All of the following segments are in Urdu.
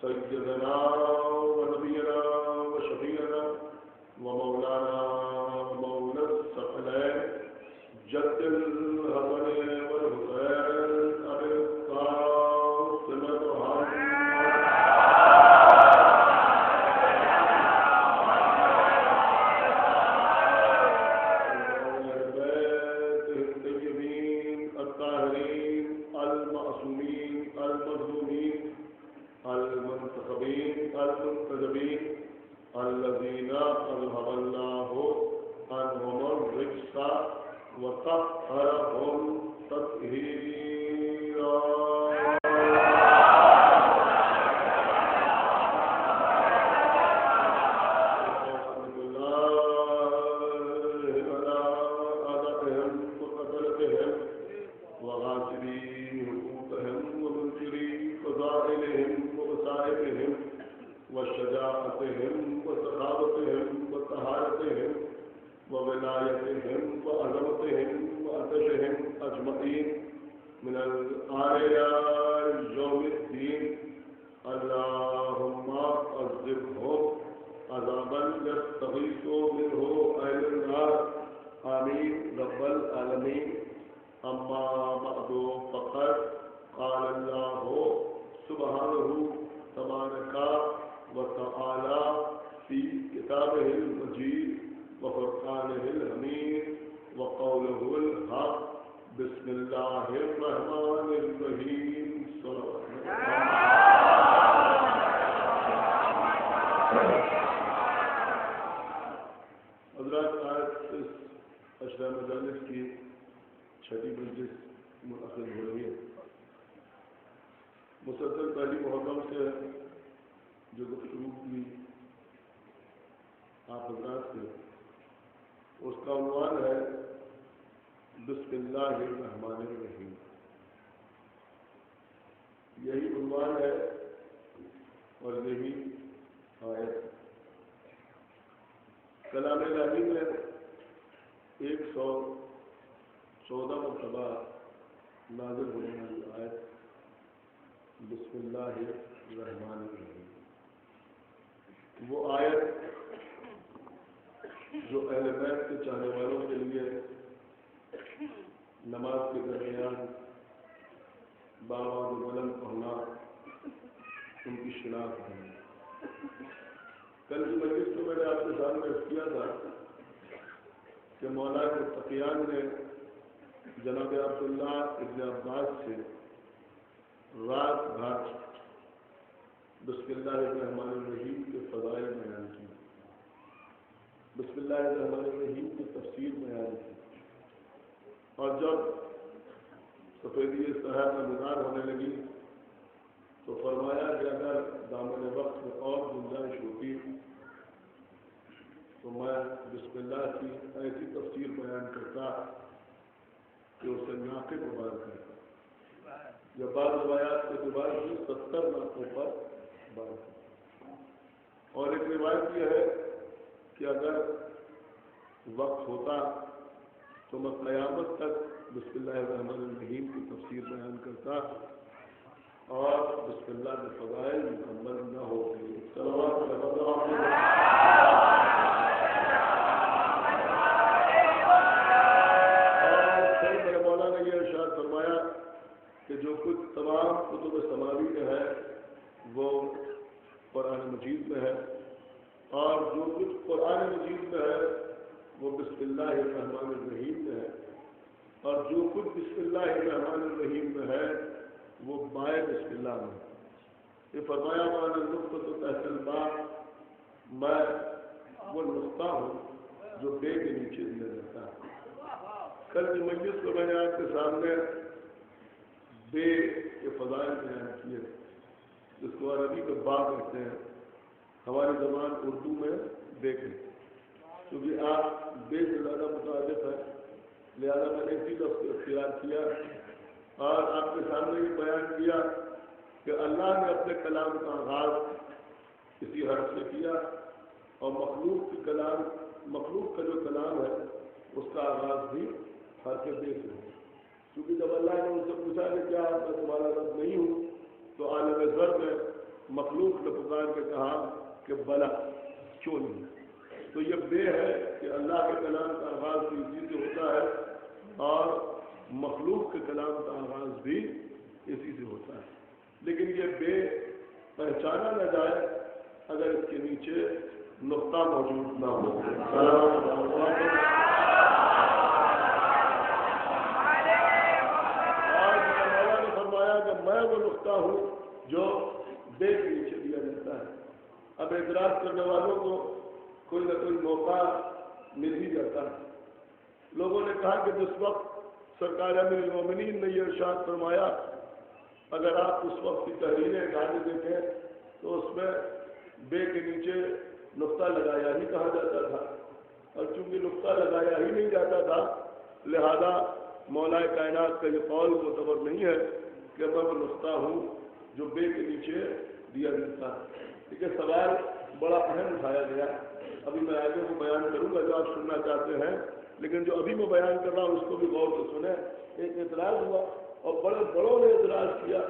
سيدنا ونبينا وشفيعنا ومولانا مولى الثقلين جد الحسن والحسين أبي القاسم المنتخبين الذين أذهب الله عنهم الرجس وطهرهم تطهيرا. وشجاعتهم وسخاوتهم وطهارتهم وولايتهم وعظمتهم وعطشهم أجمعين من الآيات يوم الدين. اللهم عذبهم عذابا يستغيث منه أهل النار. آمين رب العالمين. أما بعد فقد قال الله سبحانه تبارك وتعالى في كتابه المجيد وفرقانه الحميد وقوله الحق. بسم الله الرحمن الرحيم. صلى الله عليه وسلم. حضرات آج اس اشرا مجالس کی چھٹی مجلس منعقد ہو رہی ہے. مسلسل پہلی محرم سے جو گفتگو کی آپ حضرات سے اس کا عنوان ہے بسم اللہ الرحمن الرحیم. یہی عنوان ہے اور یہی آیت. کلام الہی میں 114 مرتبہ نازل ہونے والی آیت بسم اللہ الرحمن الرحیم. وہ آیت جو اہل بیت کے چاہنے والوں کے لیے نماز کے درمیان بآواز بلند پڑھنا ان کی شناخت ہے. کل کی مجلس میں نے آپ کے سامنے عرض کیا تھا کہ مولا متقیان نے جناب عبداللہ ابن عباس سے رات بھر بسم اللہ الرحمن الرحیم کے فضائل بیان کی، بسم اللہ الرحمن الرحیم کی تفسیر بیان کی. اور جب سفیدی صحت نمودار ہونے لگی تو فرمایا کہ اگر دامن وقت میں اور گنجائش ہوتی تو میں بسم اللہ کی ایسی تفسیر بیان کرتا کہ اسے ناقد عبار کرتا. یا بعض روایات کے اعتبار سے 70 ناقوں پر بار کرتا. اور ایک روایت یہ ہے کہ اگر وقت ہوتا تو میں قیامت تک بسم اللہ الرحمن الرحیم کی تفسیر بیان کرتا اور بسم اللہ کے فضائل مکمل نہ ہوتے. میرے مولا نے یہ ارشاد فرمایا کہ جو کچھ تمام کتب سماوی میں ہے وہ قرآن مجید میں ہے، اور جو کچھ قرآن مجید میں ہے وہ بسم اللہ الرحمن الرحیم میں ہے، اور جو کچھ بسم اللہ الرحمن الرحیم میں ہے وہ بائے بسم اللہ میں. یہ فرمایا مان نقطہ تو تحصیل بات، میں وہ نقطہ ہوں جو بے کے نیچے دیا جاتا ہے. کل کی مجلس کو میں نے آپ کے سامنے بے کے فضائل بیان کیے جس کو عربی میں با کہتے ہیں، ہماری زبان اردو میں بے کہتے ہیں. کیونکہ آپ بے سے زیادہ متعارف ہے لہذا میں نے اسی لفظ کو اختیار کیا اور آپ کے سامنے یہ بیان کیا کہ اللہ نے اپنے کلام کا آغاز کسی حرف سے کیا اور مخلوق کا جو کلام ہے اس کا آغاز بھی حرف بے سے ہے. کیونکہ جب اللہ نے ان سے پوچھا کہ کیا میں تمہارا رب نہیں ہوں تو عالم ذر میں مخلوق نے پکار کے کہا کہ بلا کیوں نہیں. تو یہ بے ہے کہ اللہ کے کلام کا آغاز بھی اسی سے ہوتا ہے اور مخلوق کے کلام کا آغاز بھی اسی سے ہوتا ہے. لیکن یہ بے پہچانا نہ جائے اگر اس کے نیچے نقطہ موجود نہ ہو. اور نے فرمایا کہ میں وہ نقطہ ہوں جو بے کے نیچے دیا جاتا ہے. اب اعتراض کرنے والوں کو کوئی نہ کوئی موقع مل ہی جاتا ہے. لوگوں نے کہا کہ جس وقت سرکار امیر المومنین نے یہ ارشاد فرمایا اگر آپ اس وقت کی تحریریں گانے دیکھیں تو اس میں بے کے نیچے نقطہ لگایا ہی کہا جاتا تھا اور چونکہ نقطہ لگایا ہی نہیں جاتا تھا لہذا مولا کائنات کا یہ قول معتبر نہیں ہے کہ میں وہ نقطہ ہوں جو بے کے نیچے دیا جاتا ہے. ٹھیک ہے. سوال بڑا اہم اٹھایا گیا. ابھی میں آگے وہ بیان کروں گا جو آپ سننا چاہتے ہیں لیکن جو ابھی میں بیان کر رہا ہوں اس کو بھی غور سے سنیں. ایک اعتراض ہوا اور بڑے بڑوں نے اعتراض کیا.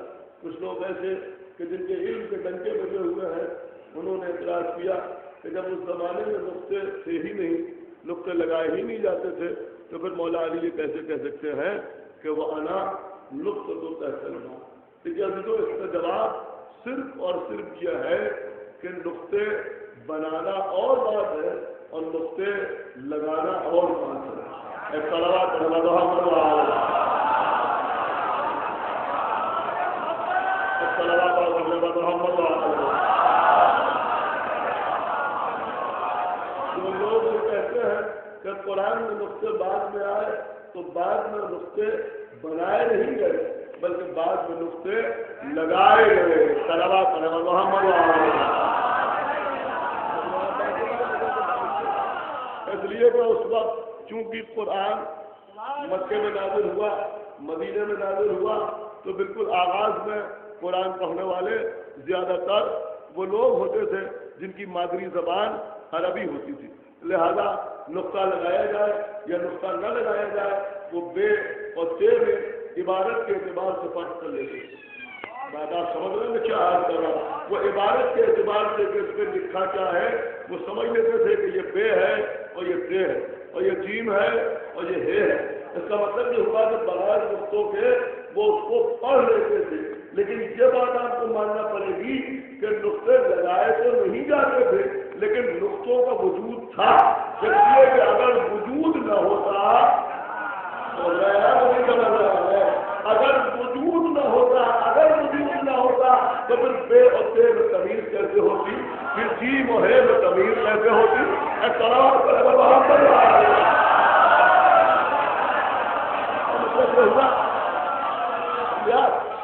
کچھ لوگ ایسے کہ جن کے علم کے ڈنکے بجے ہوئے ہیں انہوں نے اعتراض کیا کہ جب اس زمانے میں نقطے تھے ہی نہیں, نقطے لگائے ہی نہیں جاتے تھے تو پھر مولا علی یہ کیسے کہہ سکتے ہیں کہ وہ انا نقطہ تو تحت لگا. ٹھیک ہے. تو اس کا جواب صرف اور صرف یہ ہے کہ نقطے بنانا اور بات ہے اور نقطے لگانا اور بات ہے. جو لوگ یہ کہتے ہیں کہ قرآن میں نقطے بعد میں آئے تو بعد میں نقطے بنائے نہیں گئے بلکہ بعد میں نقطے لگائے گئے. اس لیے کہ اس وقت چونکہ قرآن مکے میں نازل ہوا, مدینے میں نازل ہوا تو بالکل آغاز میں قرآن پڑھنے والے زیادہ تر وہ لوگ ہوتے تھے جن کی مادری زبان عربی ہوتی تھی. لہذا نقطہ لگایا جائے یا نقطہ نہ لگایا جائے وہ بے اور تے میں عبارت کے اعتبار سے فرق کر لیتے. بات آپ سمجھ رہے ہیں میں کیا عرض کر رہا ہوں. وہ عبارت کے اعتبار سے کہ اس میں لکھا کیا ہے وہ سمجھ لیتے تھے کہ یہ بے ہے اور یہ تے ہے اور یہ جیم ہے اور یہ ہے. اس کا مطلب یہ ہوا کہ بغیر نقطوں کے وہ اس کو پڑھ لیتے تھے. لیکن یہ بات آپ کو ماننا پڑے گی کہ نقطے لگائے تو نہیں جاتے تھے لیکن نقطوں کا وجود تھا. اس لیے کہ اگر وجود نہ ہوتا تو اگر وجود نہ ہوتا تو پھر بے اور تے میں تمیز کیسے ہوتی, پھر جیم اور ہے میں تمیز کیسے ہوتی.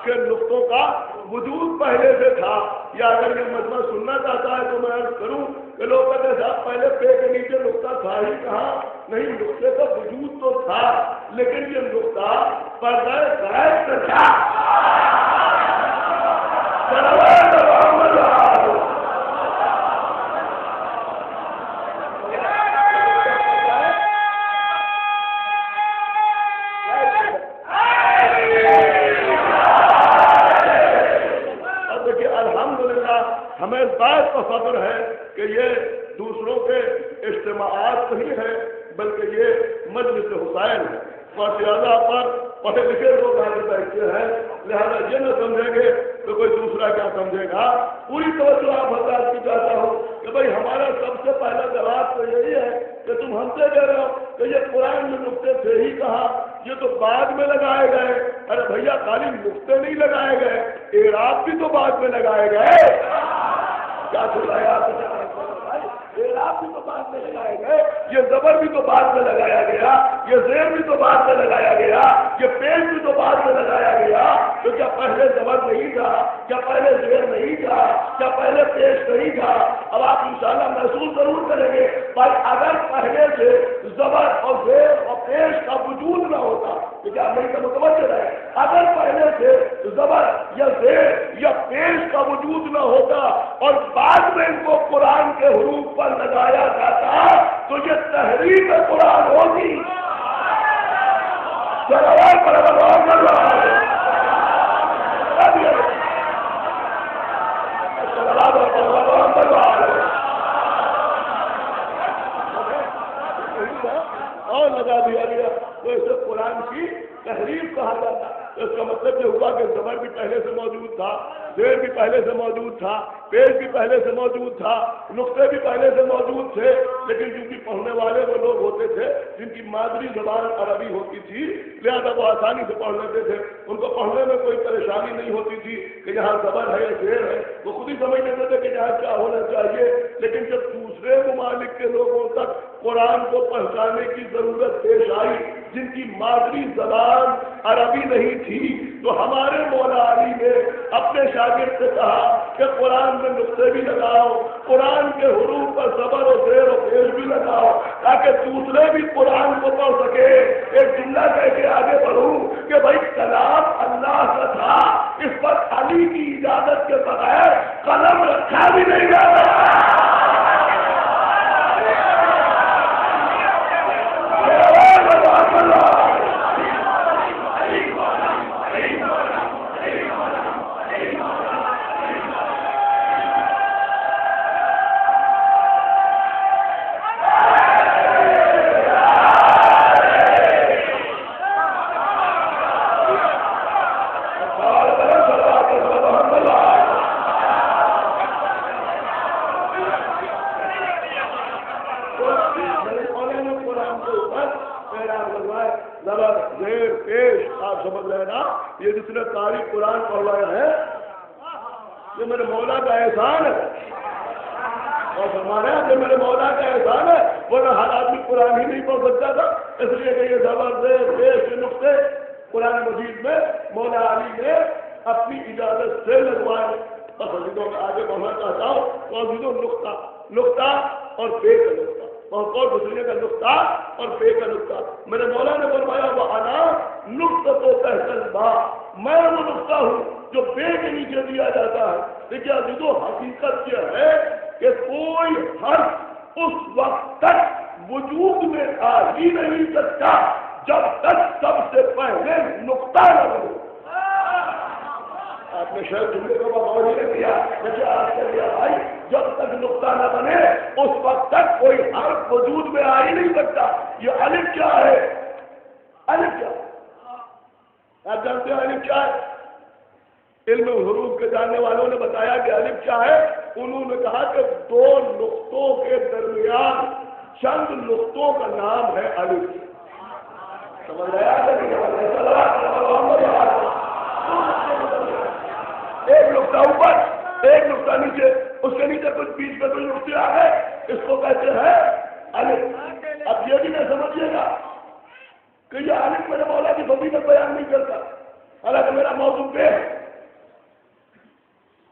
کہ نقطوں کا وجود پہلے سے تھا. یا اگر یہ مجمع سننا چاہتا ہے تو میں عرض کروں کہ لوگ کہتے ہیں صاحب پہلے پے کے نیچے نقطہ تھا ہی کہاں. نہیں, نقطے کا وجود تو تھا لیکن یہ نقطہ پردہ غائب سے تھا. ہمیں اس بات کا فخر ہے کہ یہ دوسروں کے اجتماعات نہیں ہے بلکہ یہ مجلس حسین ہے. اور زیادہ پر پڑھے لکھے لوگ آگے بیٹھتے ہیں لہذا یہ نہ سمجھیں گے تو کوئی دوسرا کیا سمجھے گا. پوری توجہ آپ حضرات کی چاہتا ہوں کہ بھائی ہمارا سب سے پہلا جواب تو یہی ہے کہ تم ہم سے کہہ رہے ہو کہ یہ قرآن میں نقطے تھے ہی کہا, یہ تو بعد میں لگائے گئے. ارے بھیا خالی نقطے نہیں لگائے گئے, اعراب بھی تو بعد میں لگائے گئے. کیا سنایا اعراب بھی تو بعد میں لگائے گئے, یہ زبر بھی تو بعد میں لگایا گیا, یہ زیر بھی تو بعد میں لگایا گیا, یہ پیش بھی تو بعد میں لگایا گیا. تو کیا پہلے زبر نہیں تھا, کیا پہلے زیر نہیں تھا, کیا پہلے پیش نہیں تھا؟ اب آپ انشاءاللہ محسوس ضرور کریں گے بھائی اگر پہلے سے زبر اور زیر اور پیش کا وجود نہ ہوتا تو کیا نہیں کا متوجہ ہے. اگر پہلے سے زبر یا زیر یا پیش کا وجود نہ ہوتا اور بعد میں ان کو قرآن کے حروف پر لگایا جاتا تو یہ تحریف قرآن ہوگی. کہ زبر بھی پہلے سے موجود تھا، زیر بھی پہلے سے موجود تھا، پیش بھی پہلے سے موجود تھا، نقطے بھی پہلے سے موجود تھے، لیکن کیونکہ پڑھنے والے وہ لوگ ہوتے تھے جن کی مادری زبان عربی ہوتی تھی، لہذا وہ آسانی سے پڑھ لیتے تھے، ان کو پڑھنے میں کوئی پریشانی نہیں ہوتی تھی کہ یہاں زبر ہے یا زیر ہے، وہ خود ہی سمجھ لیتے تھے کہ یہاں کیا ہونا چاہیے۔ لیکن جب دوسرے ممالک کے لوگوں تک قرآن کو پہنچانے کی ضرورت پیش آئی جن کی مادری زبان عربی نہیں تھی، تو ہمارے مولا علی نے اپنے شاگرد سے کہا کہ قرآن میں نقطے بھی لگاؤ، قرآن کے حروف پر زبر و زیر و پیش بھی لگاؤ، تاکہ دوسرے بھی قرآن کو پڑھ سکے۔ ایک جملہ کہہ کے آگے بڑھوں کہ بھائی کلام اللہ کا تھا، اس پر علی کی اجازت کے بغیر قلم رکھا بھی نہیں جاتا۔ یہ جس نے تاریخ قرآن پڑھوایا ہے یہ میرے مولا کا احسان ہے، اور فرمانا ہے کہ میرے مولا کا احسان ہے، ورنہ ہر آدمی قرآن ہی نہیں پڑھ سکتا تھا، اس لیے کہ یہ زبر زیر پیش کے نقطے قرآن مجید میں مولا علی نے اپنی اجازت سے لگوائے۔ بس عزیزوں میں آگے بڑھنا چاہتا ہوں تو عزیزوں نقطہ اور بے کا نقطہ، اور دوسرے کا نقطہ اور بے کا نقطہ، میرے مولا نے فرمایا وہ انا نقطہ تو تحت با، میں وہ نقطہ ہوں جو بے کے نیچے دیا جاتا ہے۔ دیکھیے عزیزوں حقیقت یہ ہے کہ کوئی حرف اس وقت تک وجود میں آ ہی نہیں سکتا جب تک سب سے پہلے نقطہ نہ بنے۔ آپ نے شاید جملے کو بغور ہی نہیں دیا، جیسے آپ نے دیا بھائی، جب تک نقطہ نہ بنے اس وقت تک کوئی حرف وجود میں آ ہی نہیں سکتا۔ یہ الف کیا ہے؟ الف کیا آپ جانتے ہیں الف کیا ہے؟ علم حروف کے جاننے والوں نے بتایا کہ الف کیا ہے۔ انہوں نے کہا کہ دو نقطوں کے درمیان چند نقطوں کا نام ہے الف۔ سمجھ آیا؟ ایک نقطہ اوپر ایک نقطہ نیچے، اس کے نیچے کچھ بیچ میں کوئی نقطے آ گئے، اس کو کہتے ہیں الف۔ اب یہ بھی نہ سمجھیے گا کہ یہ الف میرے مولا کی فضیلت بیان نہیں کرتا، حالانکہ میرا موضوع پہ ہے،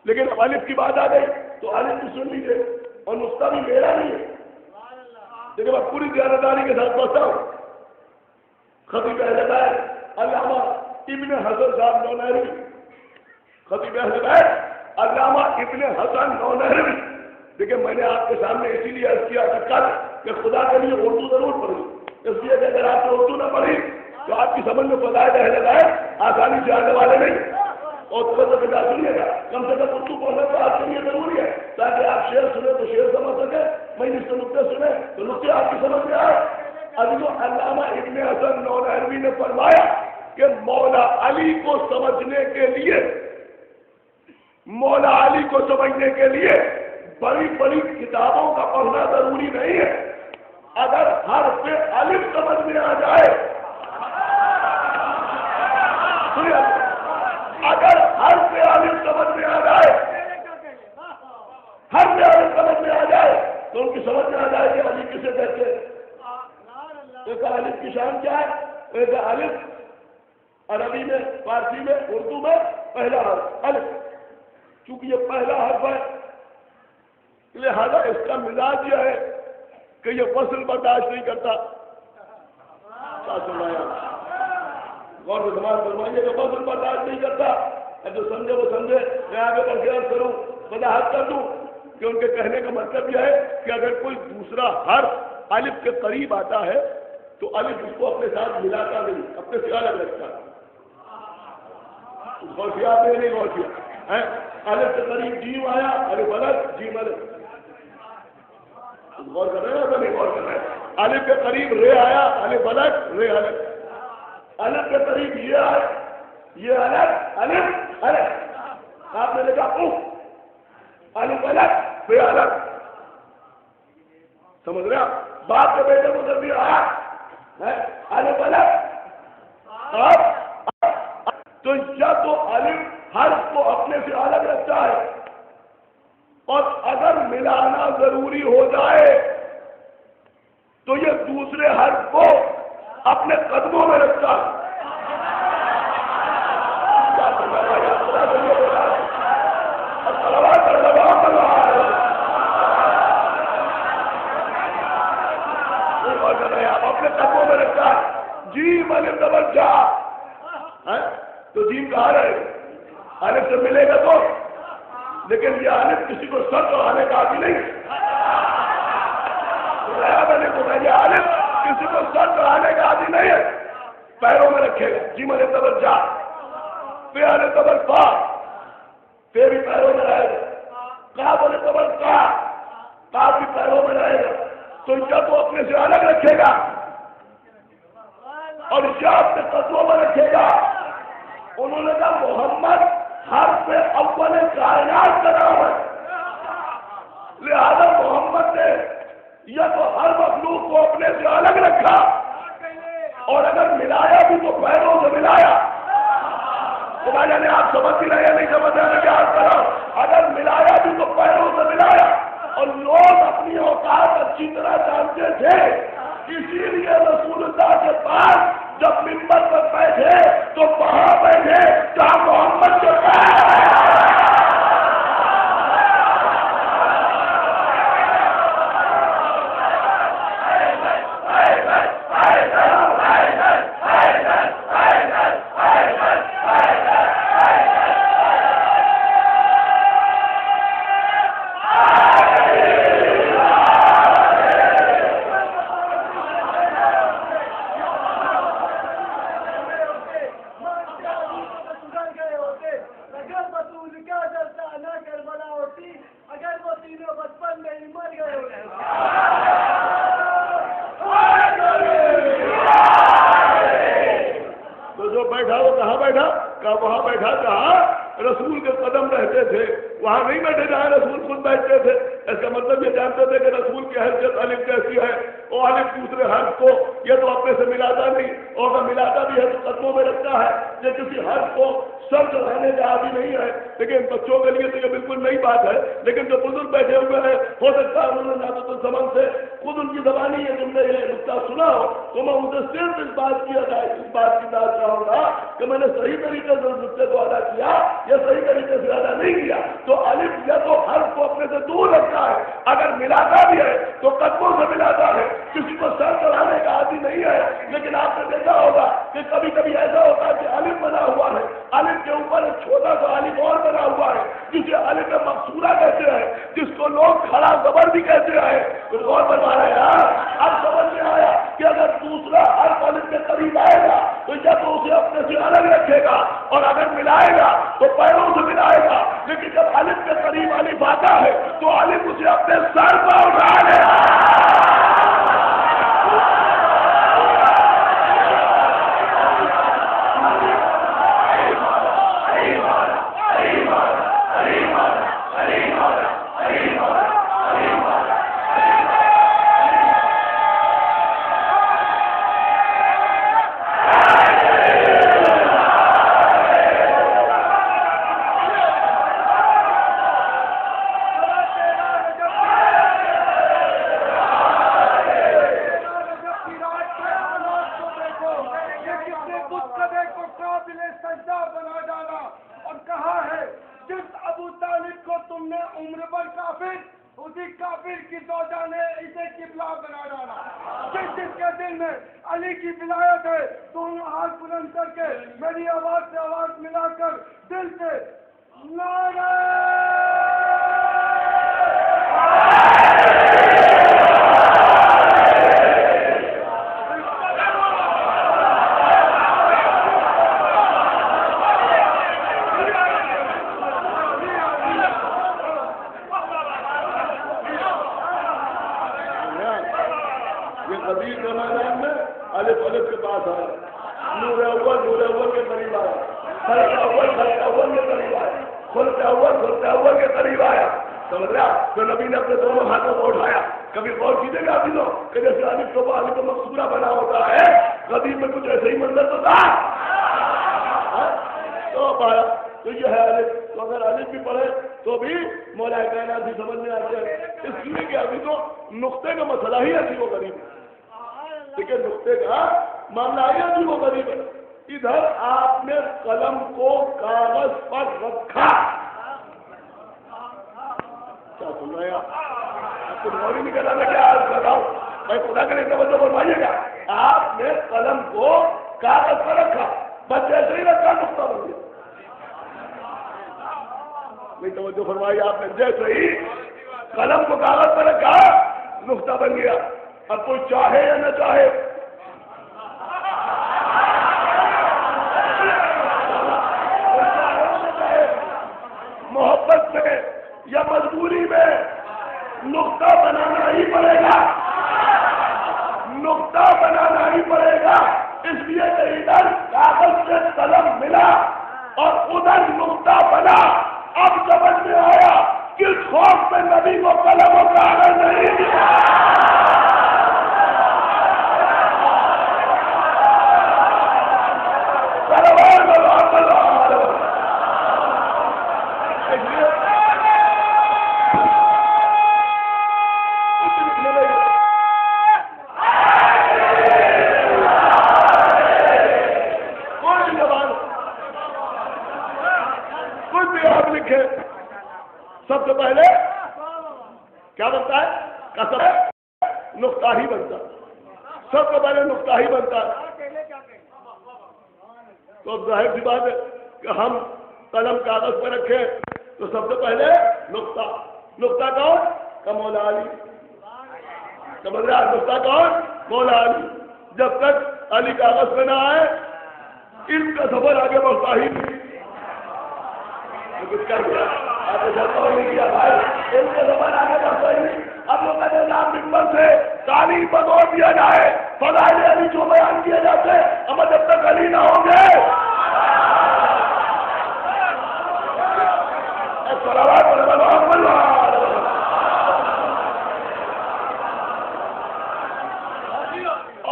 لیکن اب الف کی بات آ گئی تو الف بھی سن لیجیے، اور نقطہ بھی میرا نہیں ہے، لیکن میں پوری دیانتداری کے ساتھ پڑھتا ہوں۔ خطیب اہل بیت علامہ ابن حسن صاحب نونہروی، خطیب اہل بیت علامہ ابن حسن نونہروی، دیکھیں میں نے آپ کے سامنے اسی لیے عرض کیا تھا کل کہ خدا کے لیے اردو ضرور پڑھی، اس لیے کہ اگر آپ نے اردو نہ پڑھی تو آپ کی سمجھ میں فضائل اہل بیت آسانی سے آنے والے نہیں، اور تھوڑا سا سنیے گا، کم سے کم اردو پڑھنا تو آپ کے لیے ضروری ہے تاکہ آپ شعر سنیں تو شعر سمجھ سکیں، میں جس سے نقطے سنیں تو نقطے آپ کی سمجھ میں آئے۔ عزیزو علامہ ابن حسن نونہروی نے فرمایا کہ مولا علی کو سمجھنے کے لیے، مولا علی کو سمجھنے کے لیے بڑی بڑی کتابوں کا پڑھنا ضروری نہیں ہے، اگر حرف الف سمجھ میں آ جائے، اگر حرف الف سمجھ میں آ جائے، حرف الف سمجھ میں آ جائے تو ان کی سمجھ میں آ جائے کہ علی کسے کہتے ہیں۔ ایک الف کی شان کیا ہے؟ ایک الف عربی میں، فارسی میں، اردو میں پہلا حرف الف، چونکہ یہ پہلا حرف ہے لہذا اس کا مزاج یہ ہے کہ یہ فصل برداشت نہیں کرتا۔ غور سے سماج فرمائیے کہ فصل برداشت نہیں کرتا، جو سمجھے وہ سمجھے، میں آگے بڑھ کے کروں وضاحت کر دوں کہ ان کے کہنے کا مطلب یہ ہے کہ اگر کوئی دوسرا حرف الف کے قریب آتا ہے تو الف اس کو اپنے ساتھ ملاتا نہیں، اپنے سے الگ رکھتا ہے۔ غور کیا آپ نے نہیں غور کیا؟ الف کے قریب جیم آیا، الف الگ جیم الگ، غور کر رہے ہیں یا نہیں غور کر رہے ہیں؟ الف کے قریب رے آیا، الف الگ رے الگ، الف کے قریب یہ آیا یہ الگ الف الگ، آپ نے لکھا الف الگ پہ الگ، سمجھ رہے آپ؟ باپ کے بیٹے کو کر دیا الف الگ، تو یا تو الف حرف کو اپنے سے الگ رکھتا ہے، اور اگر ملانا ضروری ہو جائے تو یہ دوسرے حرف کو اپنے قدموں میں رکھتا ہے۔ آپ اپنے قدموں میں رکھتا ہے، جیم الف ڈبل جا، تو جیم کہاں رہے گا؟ الف سے ملے گا تو، لیکن یہ الف کسی کو سر چڑھانے کا بھی نہیں، یہ الف کسی کو سر چڑھانے کا عادی نہیں ہے، پیروں میں رکھے گا، جیم الف ڈبل جا، پہ الف ڈبل پا، پہ بھی پیروں میں رہے گا، کاف الف ڈبل کا، کاف بھی پیروں میں رہے گا، تو جب وہ اپنے سے الگ رکھے گا اور جب اپنے قدموں میں رکھے گا، انہوں نے کہا محمد حرف اول کائنات کا نام ہے، لہذا محمد نے یا تو ہر مخلوق کو اپنے سے الگ رکھا، اور اگر ملایا بھی تو پیروں سے ملایا۔ تو بھائی جانے آپ سمجھ بھی رہے یا نہیں سمجھ رہے کیا عرض کر رہا ہوں؟ اگر ملایا بھی تو پیروں سے ملایا، اور لوگ اپنی اوقات اچھی طرح جانتے تھے، اسی لیے رسول اللہ کے پاس جب ممبر پر بیٹھے تو وہاں بیٹھے جہاں محمد کے وہاں بیٹھا جہاں رسول کے قدم رہتے تھے، وہاں نہیں بیٹھے جہاں رسول خود بیٹھتے تھے۔ اس کا مطلب یہ جانتے تھے کہ رسول کی حیثیت الف کیسی ہے، اور الف دوسرے حرف کو یہ تو اپنے سے ملاتا نہیں، اور اگر ملاتا بھی ہے تو قدموں میں رکھتا ہے، یہ کسی حرف کو سر چڑھانے کا عادی نہیں ہے۔ لیکن بچوں کے لیے تو یہ بالکل نئی بات ہے، لیکن جو بزرگ بیٹھے ہوئے ہیں ہو سکتا ہے انہوں نے نہ تو زبان سے خود ان کی زبانی یہ تم نے یہ نقطہ سنا ہو، تو میں ان سے صرف اس بات کی داد چاہوں گا کہ میں نے صحیح طریقے سے اس نقطے کو ادا کیا یا صحیح طریقے سے ادا نہیں کیا۔ تو الف یا تو حرف کو اپنے سے دور رکھتا ہے، اگر ملاتا بھی ہے تو قدموں سے ملاتا ہے، کسی کو سر چڑھانے کا عادی نہیں ہے۔ لیکن آپ نے دیکھا ہوگا کہ کبھی کبھی ایسا ہوتا ہے کہ الف بنا ہوا ہے، الف کے اوپر ایک چھوٹا سا الف اور بنا ہوا ہے جسے الف مقصورہ کہتے ہیں، جس کو لوگ کھڑا زبر بھی کہتے ہیں۔ غور فرما رہے ہیں؟ اب سمجھ میں آیا کہ اگر دوسرا حرف الف کے قریب آئے گا تو یا تو اسے اپنے سے الگ رکھے گا، اور اگر ملائے گا تو پیروں سے ملائے گا۔ لیکن جب الف کے قریب الف آتا ہے تو الف اسے اپنے سر پر اٹھا لے گا۔ الف کے پاس آیا، نور اول کے قریب آیا، خلق اول کے قریب آیا، خلق اول کے قریب آیا، سمجھ رہا؟ تو نبی نے اپنے دونوں ہاتھوں کو اٹھایا. کبھی غور کیجیے گا حافظوں کہ جیسے الف کو الف کو مقصورہ بنا ہوتا ہے، قدیم میں کچھ ایسے ہی منظر تو تھا. تو پایا تو یہ ہے الف. تو اگر الف بھی پڑھے تو بھی مولا کائنات بھی سمجھ میں آتے ہیں، اس لیے کہ ابھی تو نقطے کا مسئلہ ہی عجیب و غریب ہے. ٹھیک ہے، نقطے کا معاملہ ہی عجیب و غریب ہے. ادھر آپ نے قلم کو کاغذ پر رکھا. کیا سن رہے ہیں آپ؟ کچھ اور ہی نہیں کرنا. میں کیا عرض کر رہا ہوں میں خدا کے لیے توجہ فرمائیے گا. آپ نے قلم کو کاغذ پر رکھا، بس جیسے ہی رکھا نقطہ بن گیا. نہیں توجہ فرمائی آپ نے، جیسے ہی قلم کو کاغذ پر رکھا نقطہ بن گیا. اب کوئی چاہے یا نہ چاہے، محبت میں یا مجبوری میں نقطہ بنانا ہی پڑے گا. نقطہ بنانا ہی پڑے گا. اس لیے کہ ادھر کاغذ سے قلم ملا اور ادھر نقطہ بنا. اب سمجھ میں آیا کس خوف میں نبی کو قلم و کاغذ نہیں دیا. سب سے پہلے کیا بنتا ہے؟ کسر نقطہ ہی بنتا ہے. سب سے پہلے نقطہ ہی بنتا ہے. تو ظاہر سی بات ہے کہ ہم قلم کاغذ پہ رکھیں تو سب سے پہلے نقطہ. نقطہ کون؟ کا مولا علی. سمجھ رہا؟ نقطہ کون؟ مولا علی. جب تک علی کاغذ پہ نہ آئے علم کا سفر آگے بڑھتا ہی نہیں. کچھ کر دیا آپ نے کیا بھائی، علم کا سفر آگے بڑھتا ہی نہیں. اب لوگ کہتے ہیں نام ممبر سے تعلیم پر زور دیا جائے، فضائل علی جو بیان کیے جاتے ہیں، اما جب تک علی نہ ہوں گے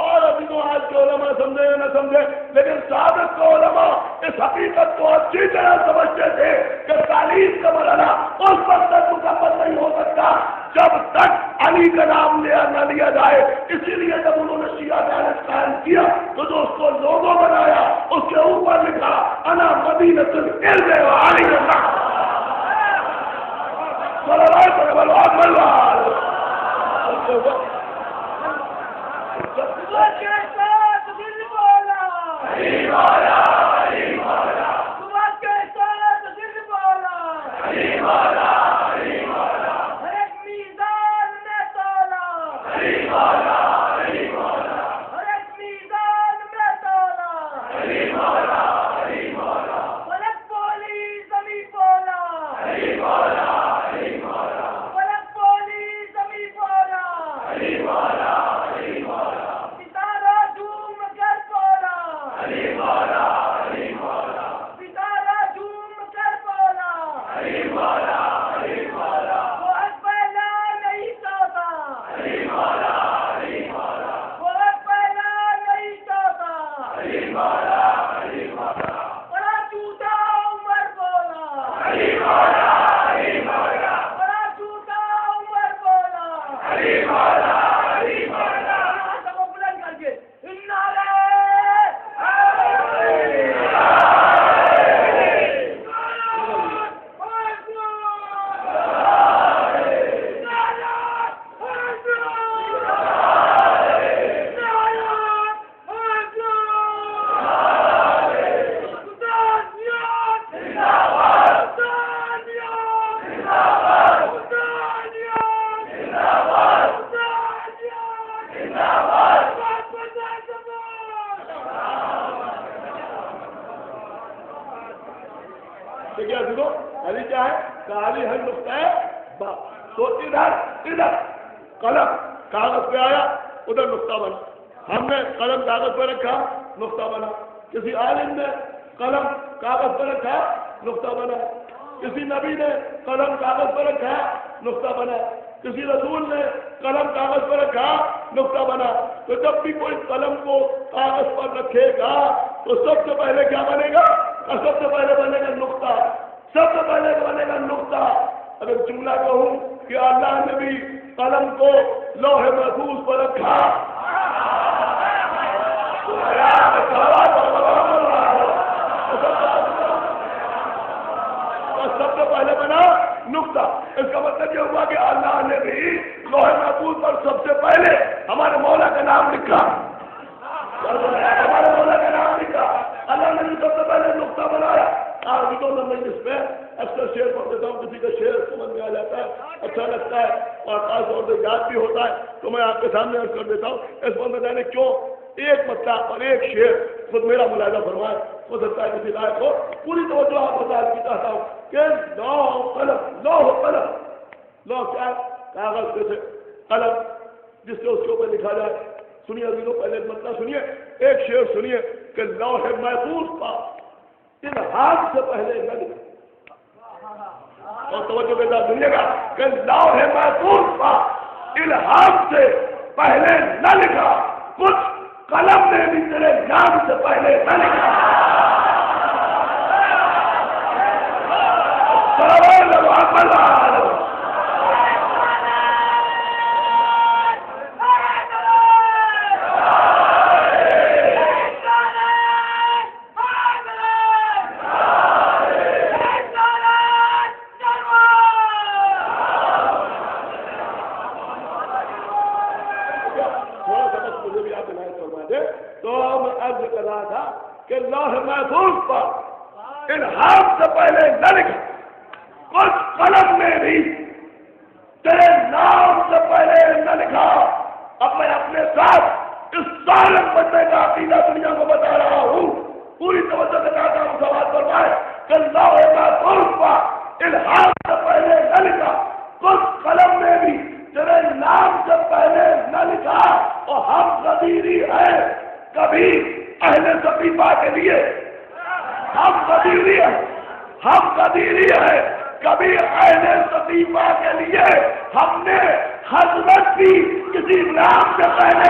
اور ابھی تو آج کے علماء سمجھے یا نہ سمجھے، لیکن سابق کے علماء اس حقیقت کو اچھی طرح سمجھتے تھے کہ تعلیم کا مرحلہ اس وقت تک مکمل نہیں ہو سکتا جب تک علی کا نام نہ لیا جائے. اسی لیے جب انہوں نے شیعہ دولت قائم کیا تو جو اس کو لوگو بنایا اس کے اوپر لکھا انا مدینۃ العلم و علی اللہ. علی کیا ہے؟ علی ہے نقطہ با. تو ادھر قلم کاغذ پہ آیا، ادھر نقطہ بنا. ہم نے قلم کاغذ پہ رکھا، نقطہ بنا. کسی عالم نے قلم کاغذ پر رکھا نقطہ بنا، کسی نبی نے قلم کاغذ پر رکھا نقطہ بنا، کسی رسول نے قلم کاغذ پر رکھا نقطہ بنا۔ تو جب بھی کوئی قلم کو کاغذ پر رکھے گا تو سب سے پہلے کیا بنے گا؟ اور سب سے پہلے بنے گا نقطہ، سب سے پہلے بنے گا نقطہ۔ اگر جملہ کہوں کہ اللہ نے بھی قلم کو لوح محفوظ پر رکھا، سب سے پہلے بنا نقطہ۔ اس کا مطلب یہ ہوا کہ اللہ نے بھی لوح محفوظ پر سب سے پہلے ہمارے مولا کا نام لکھا، ہمارے مولا کا نام لکھا۔ اللہ نے بھی سب سے پہلے نقطہ بنایا۔ آج تو میں اس میں اکثر شعر پڑھ دیتا ہوں، کسی کا شعر سمجھ میں آ جاتا ہے، اچھا لگتا ہے اور خاص طور سے یاد بھی ہوتا ہے، تو میں آپ کے سامنے عرض کر دیتا ہوں۔ اس پر میں نے کیوں ایک مطلب اور ایک شعر خود میرا ملاحظہ فرمائے، ہو سکتا ہے کسی لائق ہو، پوری توجہ آپ بتا کی چاہتا ہوں کہ لوح قلم، لوح قلم، لوح کیا کاغذ سے قلم جس سے اس کے اوپر لکھا جائے۔ سنیے ابھی پہلے مطلب سنیے، ایک شعر سنیے کہ لوح محفوظ پا ان ہاتھ سے پہلے نہ لکھا، اور توجہ کے ساتھ سنیے گا کہ لوح محفوظ پا ان ہاتھ سے پہلے نہ لکھا، کچھ قلم نے بھی تیرے نام سے پہلے نہ لکھا۔ کہ لوح محفوظ پر ان ہاتھ سے پہلے نہ لکھا، کچھ قلم نے بھی تیرے نام سے پہلے نہ لکھا۔ اب میں اپنے ساتھ اس سارے بندے کا عقیدہ دنیا کو بتا رہا ہوں، پوری توجہ سے کہتا ہوں، سوال فرمائے کہ لوح محفوظ پر ان ہاتھ سے پہلے نہ لکھا، کچھ قلم نے بھی تیرے نام سے پہلے نہ لکھا۔ اور ہم غدیری ہیں، کبھی اہل صفیفہ کے لیے ہم قدیری ہیں، ہم قدیری ہیں، کبھی اہل صفیفہ کے لیے ہم نے حضرت بھی کسی نام سے پہلے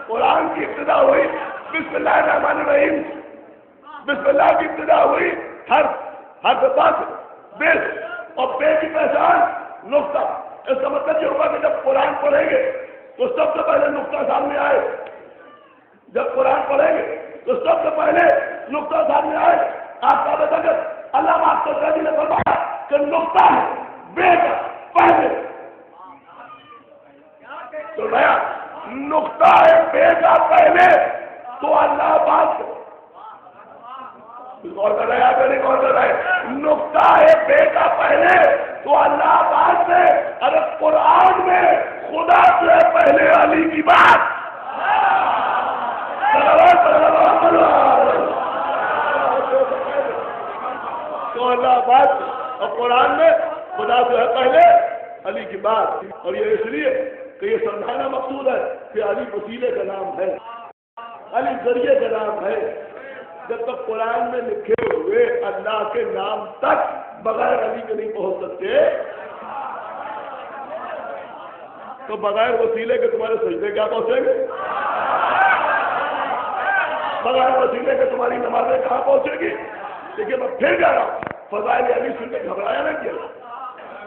قرآن کی ابتدا ہوئی بسم اللہ الرحمن الرحیم، بسم اللہ کی ابتدا ہوئی حرف بات بے اور بے کی پہچان نقطہ۔ اس کا مطلب یہ ہوگا کہ جب قرآن پڑھیں گے تو سب سے پہلے نقطہ سامنے آئے، جب قرآن پڑھیں گے تو سب سے پہلے نقطہ سامنے آئے۔ آپ کا بتاگر اللہ ماستر نے فرمایا کہ نقطہ ہے بے کا پہلے، تو نیا نقطہ ہے بے کا پہلے تو اللہ بات غور کر رہے ہیں، نہیں غور کر رہے؟ نقطہ ہے بے کا پہلے تو اللہ بات سے، ارے قرآن میں خدا سے پہلے علی کی بات، تو اللہ بات، اور قرآن میں خدا سے ہے پہلے علی کی بات۔ اور یہ اس لیے کہ یہ سمجھانا مقصود ہے کہ علی وسیلے کا نام ہے، علی ذریعے کا نام ہے۔ جب تک قرآن میں لکھے ہوئے اللہ کے نام تک بغیر علی کے نہیں پہنچ سکتے، تو بغیر وسیلے کے تمہارے سجدے کیا پہنچیں گے؟ بغیر وسیلے کے تمہاری نمازیں کہاں پہنچے گی؟ دیکھیے میں پھر کہہ رہا ہوں، فضائل علی سن کے گھبرایا نہ کیا،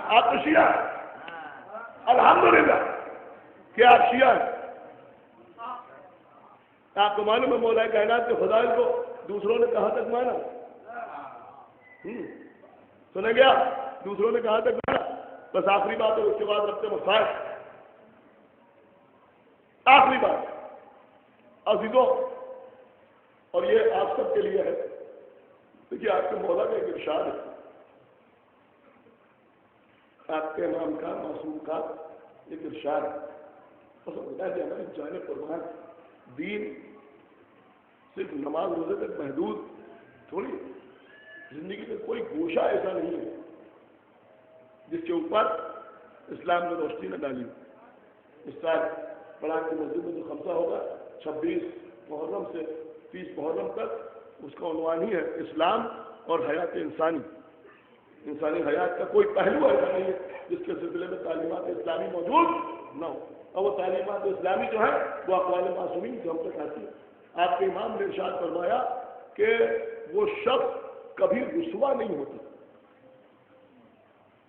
آپ تو شیعہ ہیں، الحمدللہ کہ آپ شیعہ ہیں۔ آپ کو معلوم ہے مولا کائنات کے فضائل کو دوسروں نے کہاں تک مانا؟ سنیں گے آپ؟ دوسروں نے کہاں تک مانا؟ بس آخری بات ہے، اس کے بعد رکھتے مسائل۔ آخری بات عزیزوں، اور یہ آپ سب کے لیے ہے. دیکھیے آپ کے مولا کا ایک ارشاد ہے، آپ کے امام کا معصوم کا ایک ارشاد ہے. بتا دیا ہمارے جانے قربان دین صرف نماز روزے تک محدود تھوڑی. زندگی میں کوئی گوشہ ایسا نہیں ہے جس کے اوپر اسلام نے روشنی نہ ڈالی. اس سال بڑا کی مسجد میں جو خمسہ ہوگا 26 محرم سے 30 محرم تک، اس کا عنوان ہی ہے اسلام اور حیات انسانی. انسانی حیات کا کوئی پہلو ایسا نہیں ہے جس کے سلسلے میں تعلیمات اسلامی موجود نہ ہو. اور وہ تعلیمات اسلامی جو ہے وہ اقوال معصومین جو ہم تک آتی ہے. آپ کے امام نے ارشاد فرمایا کہ وہ شخص کبھی رسوا نہیں ہوتا.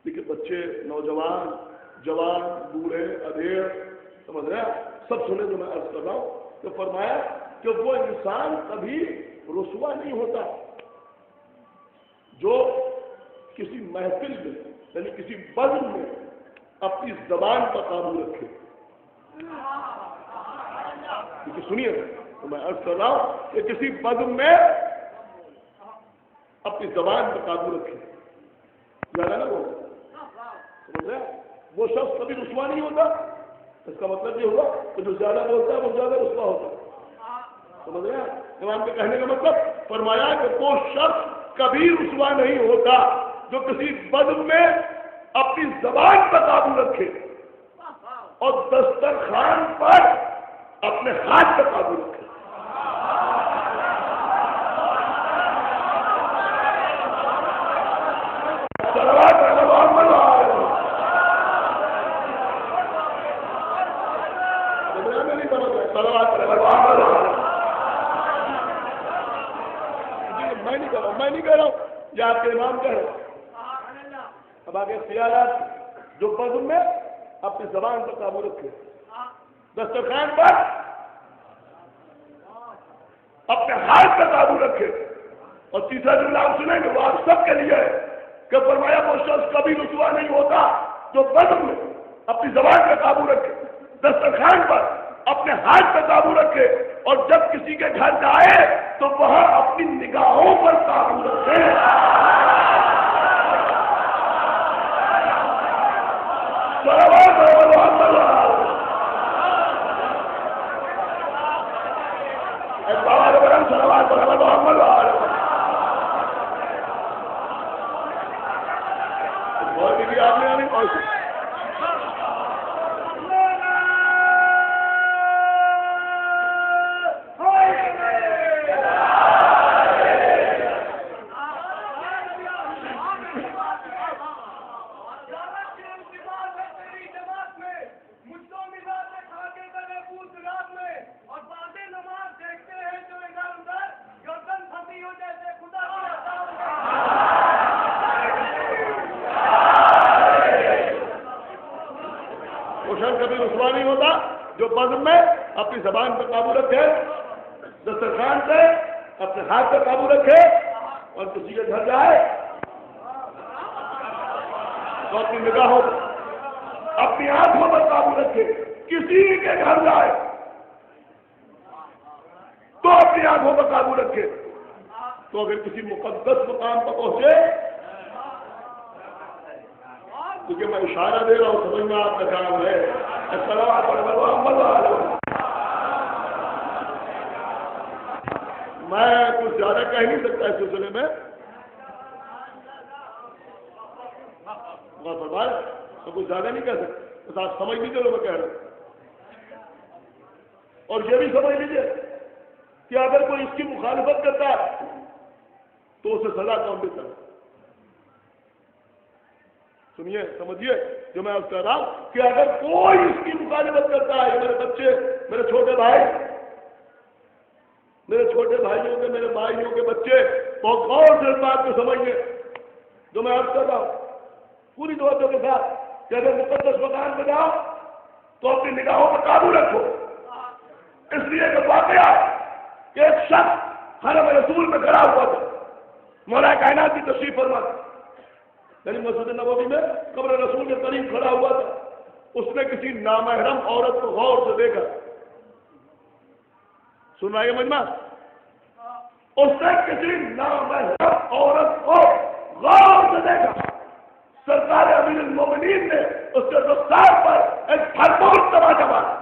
دیکھیے بچے، نوجوان، جوان، بوڑھے، ادھیڑ، سمجھ رہے ہیں، سب سنے جو میں عرض کر رہا ہوں. تو فرمایا کہ وہ انسان کبھی رسوا نہیں ہوتا جو کسی محفل میں یعنی کسی بزم میں اپنی زبان پر قابو رکھے. کیونکہ سنیے تو میں عرض کر رہا ہوں کہ کسی بزم میں اپنی زبان پر قابو رکھے. زیادہ نہ بولے، سمجھ رہے ہیں، وہ شخص کبھی رسوا نہیں ہوتا. اس کا مطلب یہ ہوا کہ جو زیادہ بولتا ہے وہ زیادہ رسوا ہوتا ہے. سمجھ رہے ہیں امام کے کہنے کا مطلب؟ فرمایا کہ وہ شخص کبھی رسوا نہیں ہوتا جو کسی بزم میں اپنی زبان پر قابو رکھے اور دسترخوان پر اپنے ہاتھ پر قابو رکھے. میں نہیں کہہ رہا ہوں، یہ آپ کے امام کہہ رہے ہیں. اب آگے خیالات جو بزم میں اپنی زبان پر قابو رکھے، دسترخوان پر اپنے ہاتھ پر قابو رکھے. اور تیسرا جملہ آپ سنیں گے وہ آپ سب کے لیے ہے کہ فرمایا وہ شخص کبھی رسوا نہیں ہوتا جو بزم میں اپنی زبان پر قابو رکھے، دسترخوان پر اپنے ہاتھ پر قابو رکھے، اور جب کسی کے گھر جائے تو وہاں اپنی نگاہوں پر قابو رکھے. آپ نے آنے کون سے کبھی رسوا نہیں ہوتا جو بزم میں اپنی زبان پر قابو رکھے، دسترخوان سے اپنے ہاتھ پر قابو رکھے، اور کسی کے گھر جائے تو اپنی نگاہوں اپنی آنکھوں پر قابو رکھے. کسی کے گھر جائے تو اپنی آنکھوں پر قابو رکھے. تو اگر کسی مقدس مقام پر پہنچے، کیونکہ میں اشارہ دے رہا ہوں، سمجھنا آپ کا کام ہے. میں کچھ زیادہ کہہ نہیں سکتا اس سلسلے میں، میں کچھ زیادہ نہیں کہہ سکتا، بس آپ سمجھ لیجیے جو میں کہہ رہا ہوں. اور یہ بھی سمجھ لیجیے کہ اگر کوئی اس کی مخالفت کرتا ہے تو اسے سزا کون دیتا ہے. سنیے سمجھیے جو میں کہہ رہا ہوں کہ اگر کوئی اس کی مخالفت کرتا ہے، میرے بچے، میرے چھوٹے بھائی، میرے چھوٹے بھائیوں کے، میرے بھائیوں کے بچے بہت غور سے اس بات کو سمجھیں جو میں کر رہا ہوں پوری توجہ کے ساتھ کہ اگر مقدس مکان پہ جاؤ تو اپنی نگاہوں پر قابو رکھو. اس لیے کہ واقعہ کہ ایک شخص حرم رسول میں کھڑا ہوا تھا، مولا کائنات کی تشریف فرما تھا، یعنی مسجد نبوی میں قبر رسول کے قریب کھڑا ہوا تھا. اس نے کسی نامحرم عورت کو غور سے دیکھا. سن رہا ہے مجمع؟ اس سے کسی نامحرم عورت کو غور سے دیکھا، سرکار امیر المومنین نے اس کے رخسار پر ایک بھرپور تماچا مارا.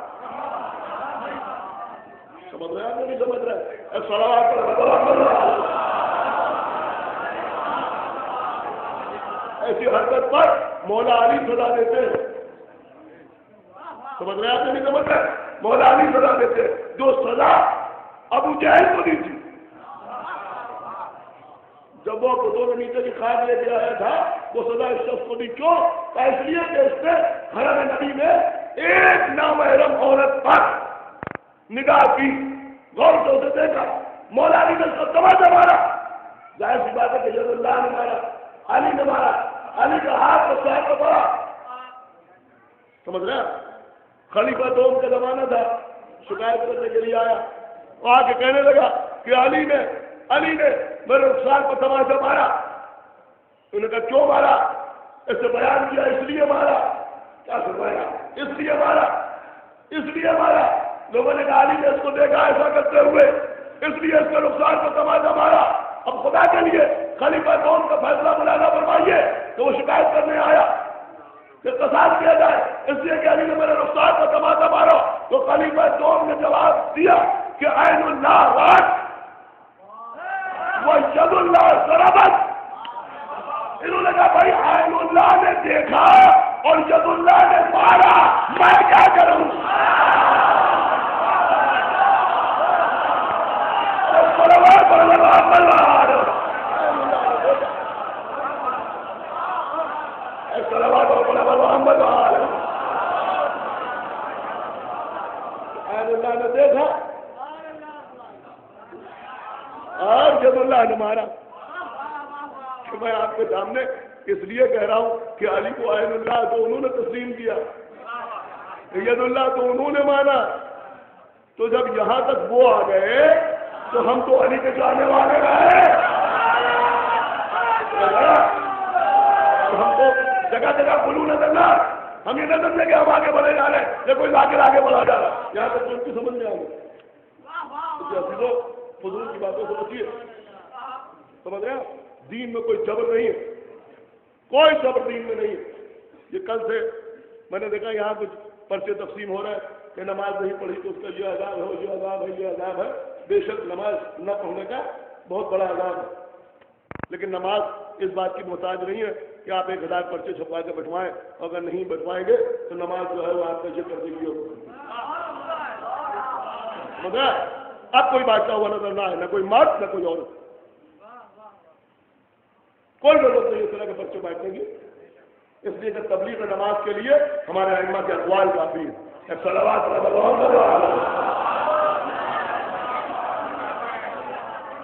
سمجھ رہے ہیں نہیں سمجھ رہے؟ صلوات ایسی حرکت پر مولا علی سزا دیتے ہیں. سمجھ رہے ہیں نہیں سمجھ رہے؟ مولا علی سزا دیتے ہیں جو سزا ابو جہل کو دی تھی. جب وہ دونوں نیچے کی کھاد لے کے آیا تھا وہ سزا اس شخص کو دی. کیوں؟ اس لیے کہ اس نے حرم نبی میں ایک نامحرم عورت پر نگاہ کی، غور سے اسے دیکھا. مولا علی نے اس کو تماچا مارا. ظاہر سی بات ہے کہ جب اللہ نے مارا، علی نے مارا، علی کا ہاتھ تو صاحب کو پڑا. سمجھ رہے ہیں؟ خلیفہ دوم کا زمانہ تھا، شکایت کرنے کے لیے آیا، وہ آ کے کہنے لگا کہ علی نے میرے رخسار کو تماچا مارا. انہوں نے کہا کیوں مارا؟ اس سے بیان کیا اس لیے مارا. کیا فرمایا؟ اس لیے مارا. لوگوں نے کہا علی نے اس کو دیکھا ایسا کرتے ہوئے اس لیے اس کے رخسار کو تماچا مارا. اب خدا کے لیے خلیفہ دوم کا فیصلہ ملانا فرمائیے کہ وہ شکایت کرنے آیا کہ قصاص کیا جائے اس لیے کہ علی نے میرے رخسار کو تماچا مارا. تو خلیفہ دوم نے جواب دیا کہ عین اللہ راج وہ ید اللہ ضربت. انہوں نے کہا بھائی عین اللہ نے دیکھا اور ید اللہ نے مارا، میں کیا کروں؟ اللہ نے دیکھا اور جب اللہ نے مارا. کہ میں آپ کے سامنے اس لیے کہہ رہا ہوں کہ علی کو عین اللہ تو انہوں نے تسلیم کیا، ید اللہ تو انہوں نے مانا. تو جب یہاں تک وہ آ گئے تو ہم تو علی کے جانے والے رہے. ہم کو جگہ جگہ بلو نظر نہ، ہم یہ نظر لے کے ہم آگے بڑھے جا رہے ہیں یا کوئی لا کر آگے بڑھا جا رہا ہے. یہاں تک ان کی سمجھ میں آ گئی. فضول کی باتوں سے بچیے. سمجھ رہے ہیں؟ دین میں کوئی جبر نہیں ہے، کوئی جبر دین میں نہیں ہے. یہ کل سے میں نے دیکھا یہاں کچھ پرچے تقسیم ہو رہا ہے کہ نماز نہیں پڑھی تو اس کا یہ عذاب ہے، یہ عذاب ہے، یہ عذاب ہے. بے شک نماز نہ پڑھنے کا بہت بڑا عذاب ہے، لیکن نماز اس بات کی محتاج نہیں ہے کہ آپ 1000 پرچے چھپوا کے بٹوائیں، اگر نہیں بٹوائیں گے تو نماز جو ہے وہ آپ کا ذکر کے لیے ہوگی. مگر اب کوئی بادشاہ ہوا نظر نہ ہے، نہ کوئی مرد نہ کوئی عورت. کوئی ضرورت نہیں اس طرح کے بچے بیٹھنے کی. اس لیے کہ تبلیغ نماز کے لیے ہمارے ائمہ کے اقوال کافی ہیں. صلوات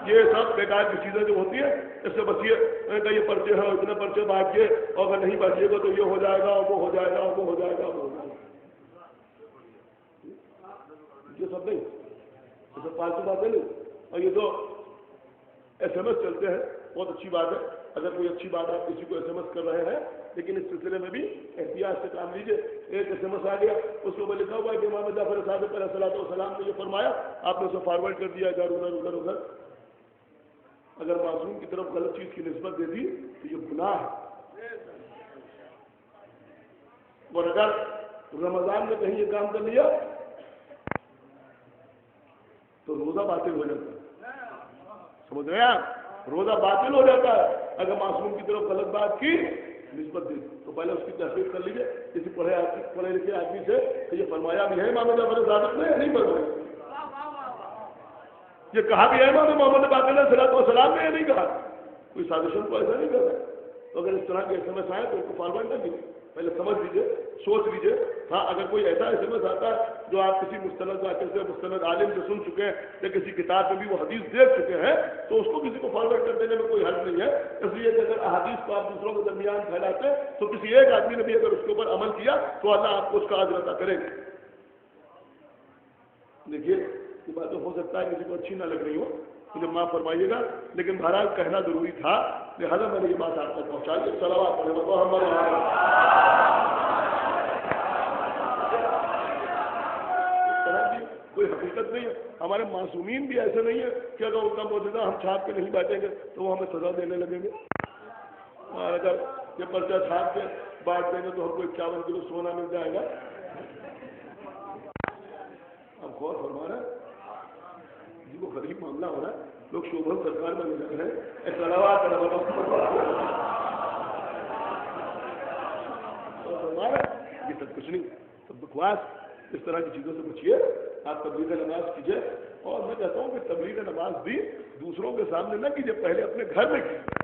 یہ سب بیکار کی چیزیں جو ہوتی ہیں اس سے بچیے. میں نے کہا یہ پرچے ہیں، اتنے پرچے بانٹیے اور اگر نہیں بانٹیے گا تو یہ ہو جائے گا اور وہ ہو جائے گا اور وہ ہو جائے گا. یہ سب نہیں، یہ سب فالتو باتیں نہیں. اور یہ جو SMS چلتے ہیں بہت اچھی بات ہے. اگر کوئی اچھی بات آپ کسی کو SMS کر رہے ہیں، لیکن اس سلسلے میں بھی احتیاط سے کام لیجیے. ایک SMS آ گیا، اس کے اوپر لکھا ہوا ہے کہ امام جعفر صادق علیہ السلام نے یہ فرمایا، آپ نے اسے فارورڈ کر دیا ادھر ادھر. اگر معصوم کی طرف غلط چیز کی نسبت دے دی تو یہ گناہ ہے. اور اگر رمضان میں کہیں یہ کام کر لیا تو روزہ باطل ہو جاتا ہے. سمجھ رہے ہیں آپ؟ روزہ باطل ہو جاتا ہے اگر معصوم کی طرف غلط بات کی نسبت دی. تو پہلے اس کی تحقیق کر لیجیے کسی پڑھے لکھے آدمی سے کہ یہ فرمایا بھی ہے امام جعفر صادق نے یا نہیں فرمایا. یہ کہا بھی ہے امام محمد باقر علیہ السلام نے یا نہیں کہا. کوئی سازشن کو ایسا نہیں کر رہا ہے. تو اگر اس طرح کے SMS آئے تو اس کو فارورڈ کر دیجیے، پہلے سمجھ لیجیے، سوچ لیجیے. ہاں اگر کوئی ایسا SMS آتا ہے جو آپ کسی مستند عالم سے سن چکے ہیں یا کسی کتاب میں بھی وہ حدیث دیکھ چکے ہیں تو اس کو کسی کو فارورڈ کر دینے میں کوئی حرج نہیں ہے. اس لیے کہ اگر احادیث کو آپ دوسروں کے درمیان پھیلاتے تو کسی ایک آدمی نے بھی اگر اس کے اوپر عمل کیا تو اللہ آپ کو اس کا اجر عطا کرے گا. دیکھیے یہ باتیں ہو سکتا ہے کسی کو اچھی نہ لگ رہی ہو، مجھے معاف فرمائیے گا، لیکن بہرحال کہنا ضروری تھا، لہٰذا میں نے یہ بات آپ تک پہنچا دی. صلوات کوئی حقیقت نہیں ہے. ہمارے معصومین بھی ایسے نہیں ہے کہ اگر ان کا موجودہ ہم چھاپ کے نہیں بانٹیں گے تو وہ ہمیں سزا دینے لگیں گے. اور اگر یہ پرچہ چھاپ کے بانٹ دیں گے تو ہم کو 51 کلو سونا مل جائے گا. اب غور فرما رہے ہیں جی، وہ غریب معاملہ ہو رہا ہے. لوگ شوبھن سرکار میں لگ رہے ہیں یہ سب کچھ نہیں، سب بکواس. اس طرح کی چیزوں سے بچیے. آپ تبلیغ نماز کیجیے، اور میں کہتا ہوں کہ تبلیغ نماز بھی دوسروں کے سامنے نہ کیجیے، پہلے اپنے گھر میں کیجیے.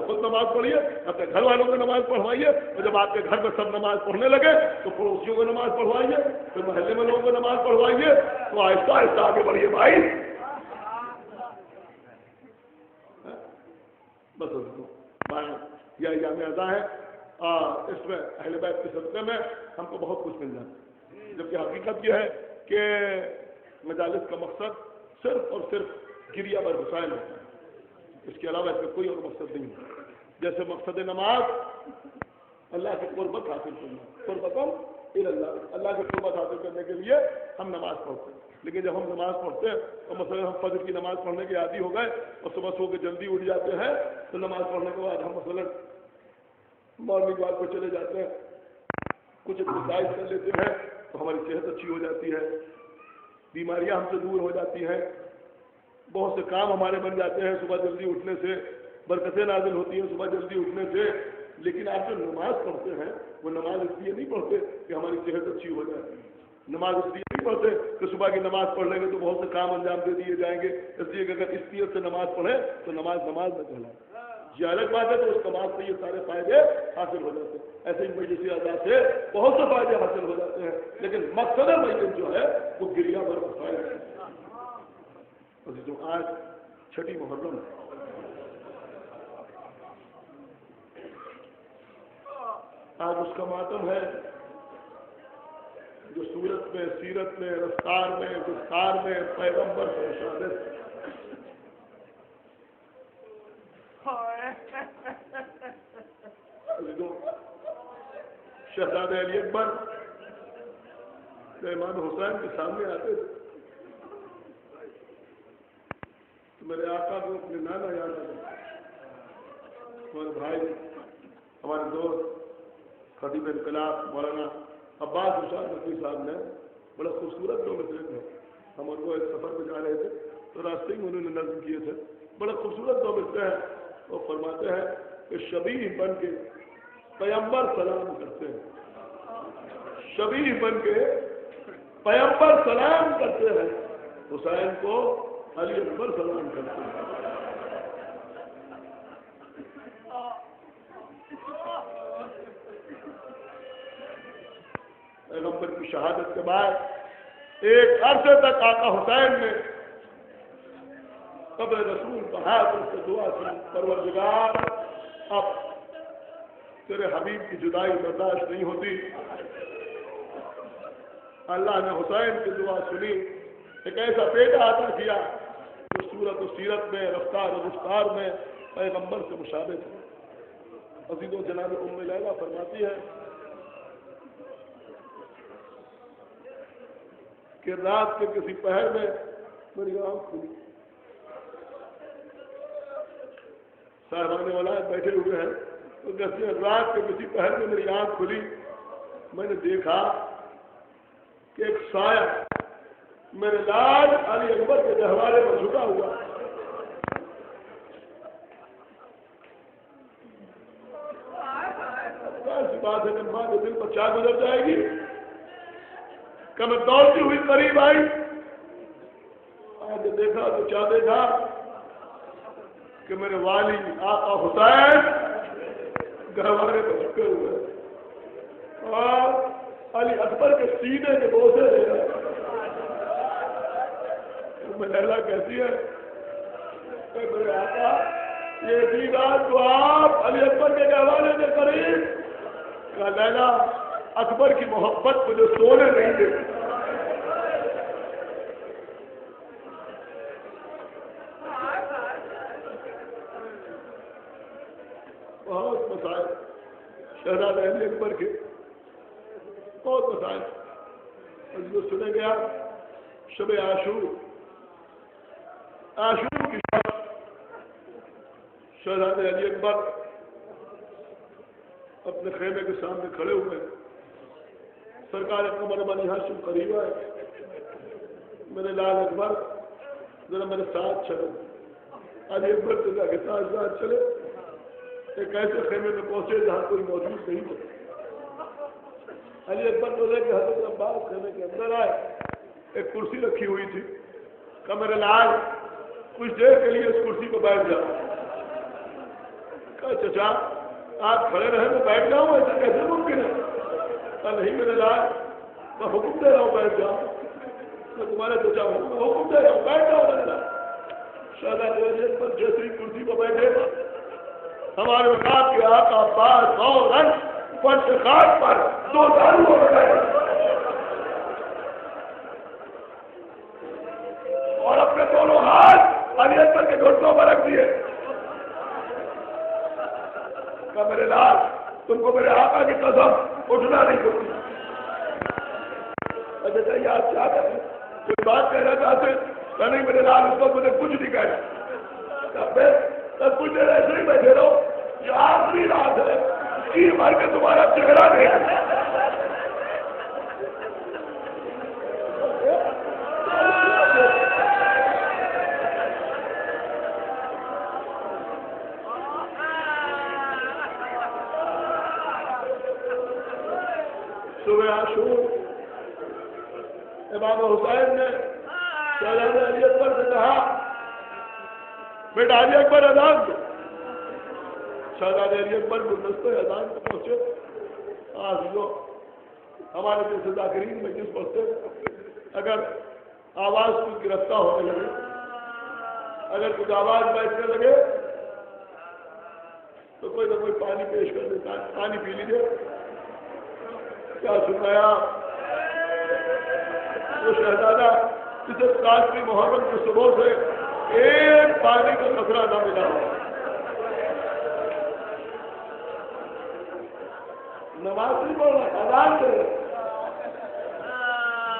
خود نماز پڑھیے، اپنے گھر والوں کو نماز پڑھوائیے، اور جب آپ کے گھر میں سب نماز پڑھنے لگے تو پڑوسیوں کو نماز پڑھوائیے، پھر محلے میں لوگوں کو نماز پڑھوائیے. تو آہستہ آہستہ آگے بڑھیے بھائی. بس یہ ایام اعزاں ہے، اس میں اہل بیت کے صدقے میں ہم کو بہت کچھ مل جاتا ہے. جبکہ حقیقت یہ ہے کہ مجالس کا مقصد صرف اور صرف گریہ بر حسین ہوتا ہے، اس کے علاوہ اس میں کوئی اور مقصد نہیں ہے. جیسے مقصد نماز اللہ کی قربت حاصل کرنا، قربتم اللہ، اللہ کی قربت حاصل کرنے کے لیے ہم نماز پڑھتے ہیں. لیکن جب ہم نماز پڑھتے ہیں اور مثلا ہم فجر کی نماز پڑھنے کے عادی ہو گئے اور صبح سو کے جلدی اٹھ جاتے ہیں، تو نماز پڑھنے کے بعد ہم مثلا مارننگ واک پہ چلے جاتے ہیں، کچھ ایکسرسائز کر لیتے ہیں تو ہماری صحت اچھی ہو جاتی ہے، بیماریاں ہم سے دور ہو جاتی ہیں، بہت سے کام ہمارے بن جاتے ہیں صبح جلدی اٹھنے سے، برکتیں نازل ہوتی ہیں صبح جلدی اٹھنے سے. لیکن آپ جو نماز پڑھتے ہیں وہ نماز اس لیے نہیں پڑھتے کہ ہماری صحت اچھی ہو جاتی ہے، نماز اس لیے نہیں پڑھتے کہ صبح کی نماز پڑھ لیں گے تو بہت سے کام انجام دے دیے جائیں گے. اس لیے کہ اگر اس نیت سے نماز پڑھیں تو نماز نہ کہلائے. یہ الگ بات ہے، تو اس نماز سے یہ سارے فائدے حاصل ہو جاتے ہیں. ایسے ہی مجلس اعزاز سے بہت سے فائدے حاصل ہو جاتے ہیں، لیکن مقصد مجلس جو ہے وہ گریہ بر حسین ہے. جو آج چھٹی محرم ہے، آج اس کا ماتم ہے جو صورت میں، سیرت میں، رفتار میں، گفتار میں پیغمبر سے مشابہت. شہزادہ علی اکبر امام حسین کے سامنے آتے تھے تو میرے آقا کو اپنے نانا یاد آ گئے. ہمارے بھائی، ہمارے دوست خطیب انقلاب مولانا عباس ارشاد نقوی صاحب نے بڑا خوبصورت دو مصرے تھے. ہم ان کو ایک سفر پہ جا رہے تھے تو راستے ہی انہوں نے نظم کیے تھے، بڑا خوبصورت دو مصرے ہیں. وہ فرماتے ہیں کہ شبیہ بن کے پیغمبر سلام کرتے ہیں، شبیہ بن کے پیغمبر سلام کرتے ہیں، حسین کو علی اکبر سلام کرتے ہیں. پیغمبر کی شہادت کے بعد ایک عرصے تک آقا حسین نے قبر رسول بہادر سے دعا کی، پروردگار اب تیرے حبیب کی جدائی برداشت نہیں ہوتی. اللہ نے حسین کی دعا سنی، ایک ایسا بیٹا عطا کیا جو صورت و سیرت میں، رفتار و رفتار میں پیغمبر سے مشابہ تھے. عزیزوں، جناب ام لیلہ فرماتی ہے کہ رات کے کسی پہر میں میری آنکھ کھلی، صاحبان ولایت بیٹھے ہوئے ہیں تو کہتے ہیں رات کے کسی پہر میں میری آنکھ کھلی، میں نے دیکھا کہ ایک سایہ میرے لال علی اکبر کے گہوارے پر جھکا ہوا. ایسی بات ہے کہ ماں کے دل پر چاہ گزر جائے گی کہ میں دوڑتی ہوئی قریب آئی، آج دیکھا تو چاہ دیکھا کہ میرے والی آقا حسین گہوارے پر جھکے ہوئے اور علی اکبر کے سینے کے بوسے لے رہے. میں لیلا کہتی ہے کہ میرے آقا یہ دیدار تو آپ علی اکبر کے گہوارے کے قریب کا لیلا اکبر کی محبت مجھے سونے نہیں دیتی. شہزادہ علی اکبر کے بہت مسائل جو سنے گیا شب عاشور کی شب شہزادہ علی اکبر اپنے خیمے کے سامنے کھڑے ہوئے سرکار قمر بنی ہاشم قریب ہے میرے لال اکبر ذرا میرے ساتھ چلو علی اکبر کے ساتھ چلے ایک ایسے خیمے میں پہنچے جہاں کوئی موجود نہیں تھا علی اکبر بولے کہ حضرت عباس خیمے کے اندر آئے ایک کرسی رکھی ہوئی تھی کہ میرے لال کچھ دیر کے لیے اس کرسی پہ بیٹھ جاؤ کہا چچا آپ کھڑے رہے تو بیٹھ جاؤں ایسا کیسے ممکن ہے کہا نہیں میرے لال میں حکم دے رہا ہوں بیٹھ جاؤں میں تمہارے چچا ہوں میں حکم دے رہا ہوں بیٹھ جاؤ میرے لال شہزادہ علی اکبر جیسے ہی کرسی پہ بیٹھے ہمارے وقت کے آقا عباس فوراً فرش خاک پر دو دارو ہو گئے اور اپنے دونوں ہاتھ علی اکبر کے گھٹنوں پر رکھ دیے کہ میرے لال تم کو میرے آقا کی قسم اٹھنا نہیں ہوتی اچھا یہ آپ کیا کریں کوئی بات کہنا چاہتے کہ نہیں میرے لال اس وقت مجھے کچھ نہیں کہنا کچھ دیر ایسے ہی بیٹھے رہو یہ آخری رات ہے چیر مار کے تمہارا چہرہ دیکھ صبح عاشور امام حسین نے شہزادہ علی اکبر سے کہا بیٹا علی اکبر اذان دو شہزادہ علی اکبر گلدستہ اذان کو پہنچے آج جو ہمارے جیسے ذاکرین میں جس پہنچتے اگر آواز کچھ گرفتہ ہونے لگے اگر کچھ آواز بیٹھنے لگے تو کوئی نہ کوئی پانی پیش کر دیتا ہے پانی پی لیجیے کیا سنایا وہ شہزادہ جسے کاشمی محرم کی صبح سے ایک پانی کا قطرہ نہ ملا نماز نہیں پڑھ رہا اذان دے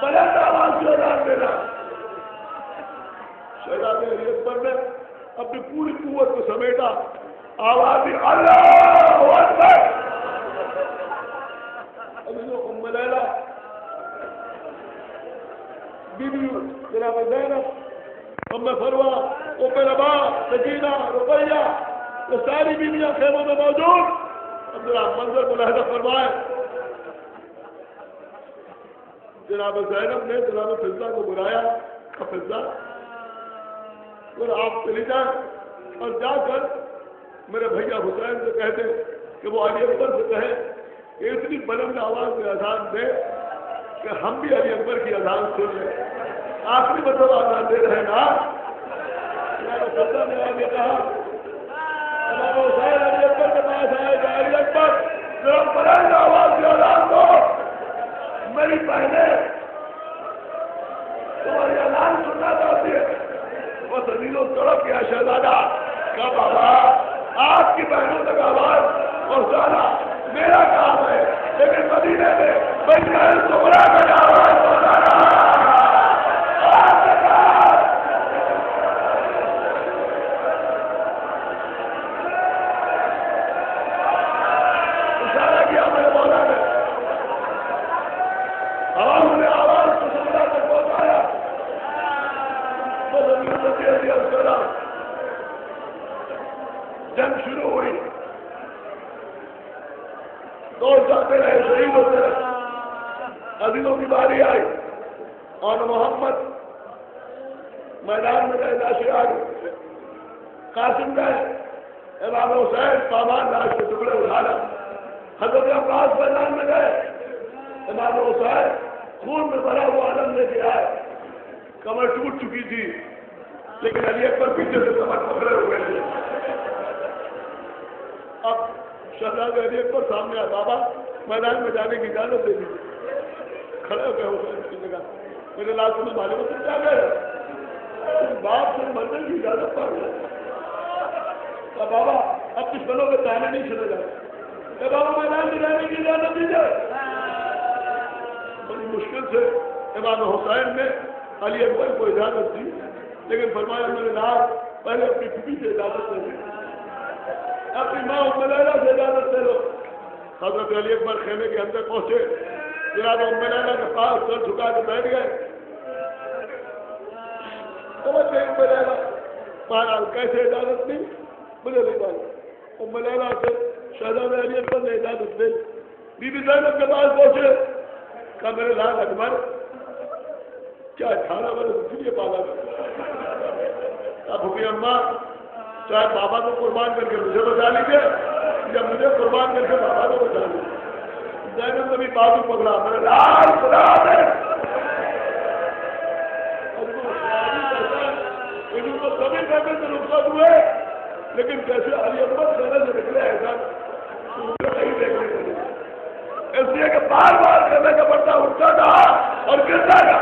بلند آواز سے اذان دینا شہزادہ علی اکبر نے اپنی پوری قوت کو سمیٹا آواز دی اللہ اکبر ابھی جو ام لیلہ بی بی جناب زینب ام فروہ ام ربا سکینہ رقیہ یہ ساری بیویاں خیموں میں موجود منظر ملاحظہ فرمائے جناب زینب نے جناب فضہ کو بلایا فضہ اور آپ چلی جائیں اور جا کر میرے بھیا حسین سے کہتے کہ وہ علی اکبر سے کہیں کہ اتنی بلند آواز میں اذان دے کہ ہم بھی علی اکبر کی اذان سن لیں آخری مطلب اذان دے رہے نا جناب فضہ نے آگے کہا جناب حسین علی اکبر کے پاس آئے کہ علی اکبر ذرا بلند آواز سے اذان دو میری بہنیں تمہاری اذان سننا چاہتی ہے وہ زمینوں تڑپ گیا شہزادہ کا بابا آپ کی بہنوں تک آواز پہنچانا میرا کام ہے لیکن مدینے میں سمرا کا آواز پہنچانا اشارہ کیا میرے مولا نے عوام نے آواز کو سمرا تک پہنچایا جنگ شروع ہوئی دوڑ جاتے رہے شہید ہوتے رہے عزیزوں کی باری آئی اور محمد میدان میں گئے لاشیں آ گئی قاسم گئے امام حسین سامان لاش کے ٹکڑے اٹھانا حضرت عباس میدان میں گئے امام حسین خون میں بھرا ہوا عالم لے کے آئے کمر ٹوٹ چکی تھی لیکن علی اکبر پیچھے سے کمر پکڑے ہوئے تھے اب شہزادہ علی اکبر سامنے آیا بابا میدان میں جانے کی اجازت دے دیجیے کھڑے ہو گئے حسین کی جگہ میرے لال تمہیں معلوم ہے کیا گئے باپ سے مرنے کی اجازت پا گیا بابا اب دشمنوں کے تانے نہیں سنے جاتے امام میدان میں رہنے کی اجازت دیجیے. بڑی مشکل سے امام حسین نے علی اکبر کو اجازت دی، لیکن فرمایا میرے نام پہلے اپنی بیوی سے اجازت لے لیں، اپنی ماں ام لیلہ سے اجازت لے لو. حضرت علی اکبر خیمے کے اندر پہنچے، جناب ام لیلہ کے پاس سر جھکا کے بیٹھ گئے. سمجھ گئی ام لیلہ، بہرحال کیسے اجازت دی مجھے نہیں معلوم. ام لیلہ سے شہزادہ علی اکبر نے اجازت دی. بی بی زینب کے پاس پہنچے، کہا میرے لال اکبر کیا 18 برس اس لیے پالا گیا؟ اب حکم اماں چاہے بابا کو قربان کر کے مجھے بچا لیجیے یا مجھے قربان کر کے بابا کو بچا لیجیے. زینب نے بھی بازو پکڑا، میرے لال خدا ہے. لیکن وہ سبھی کہتے سے رخصت ہوئے، لیکن کیسے علی اکبر خیمے سے نکلے ایسا نہیں دیکھنے کو ملا. اس لیے کہ بار بار خیمے کا پردہ اٹھتا تھا اور گرتا تھا،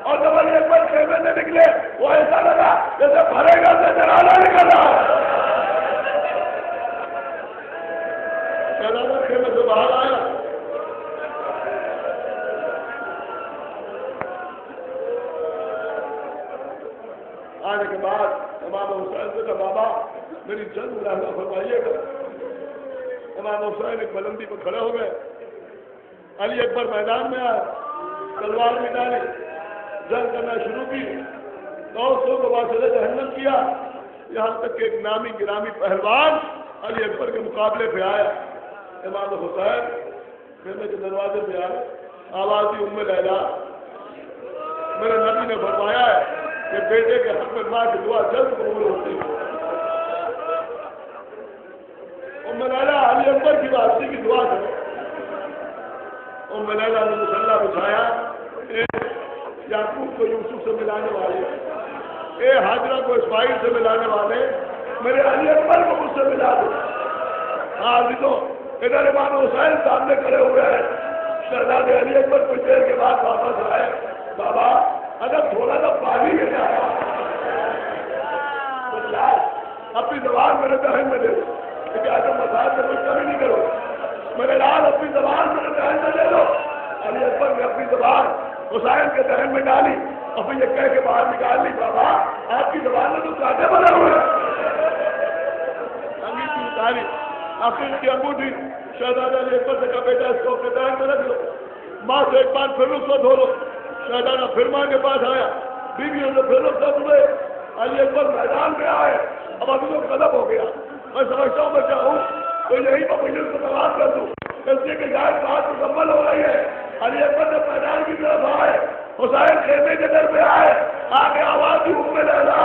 اور جب علی اکبر خیمے سے نکلے وہ ایسا لگا جیسے بھرے گا سے جنازہ نکل رہا. شہزادہ خیمے سے باہر آیا، آنے کے بعد امام حسین سے کہا بابا میری جنگ ملاحظہ فرمائیے گا. امام حسین ایک بلندی پر کھڑے ہو گئے. علی اکبر میدان میں آئے، تلوار بھی ڈالی، جنگ کرنا شروع کی. 900 کو واصل جہنم کیا، یہاں تک کہ ایک نامی گرامی پہلوان علی اکبر کے مقابلے پہ آیا. امام حسین خیمے کے دروازے پہ آئے، آواز دی ام لیلہ میرے نبی نے فرمایا ہے کہ بیٹے کے حق میں ماں کی دعا جلد قبول ہوتی ہے. ام لیلہ علی اکبر کی واپسی کی دعا کرو. ام لیلہ نے مصلی بچھایا، یعقوب کو یوسف سے ملانے والے، اے حاجرہ کو اسماعیل سے ملانے والے، میرے علی اکبر کو مجھ سے ملا دو. ہاں عزیزوں ادھر امام حسین سامنے کھڑے ہوئے ہیں. شہزادے علی اکبر کچھ دیر کے بعد واپس آئے. بابا اگر تھوڑا سا پانی میں جایا اپنی زبان میرے دہن میں دے دو، کیونکہ آدم مساج میں کچھ کمی نہیں کرو. میرے لال اپنی زبان میرے دہن میں دے دو. علی اکبر نے اپنی زبان حسین کے دہن میں ڈالی اور پھر یہ کہہ کے باہر نکال لی، بابا آپ کی زبان میں تو کانٹے بنے ہوئے ہیں. انگیٹھی اتاری، آخر کی انگوٹھی شہزادہ علی اکبر سے کہا بیٹا اس کو اپنے دہن میں رکھ لو، ماں سے ایک بار پھر رخصت ہو لو. شہزادہ پھر ماں کے پاس آیا، بیویوں سے پھر رخصت ہوئے. علی اکبر میدان میں آئے. اب ابھی تو قلب ہو گیا. میں سمجھتا ہوں میں چاہوں تو یہی پر مجھے کو تباہ کر دوں، اس لیے کہ شاید بات مکمل ہو رہی ہے. علی اکبر نے میدان کی طرف آئے، حسین خیمے کے در پہ آئے، آگے آواز کی ام لیلہ.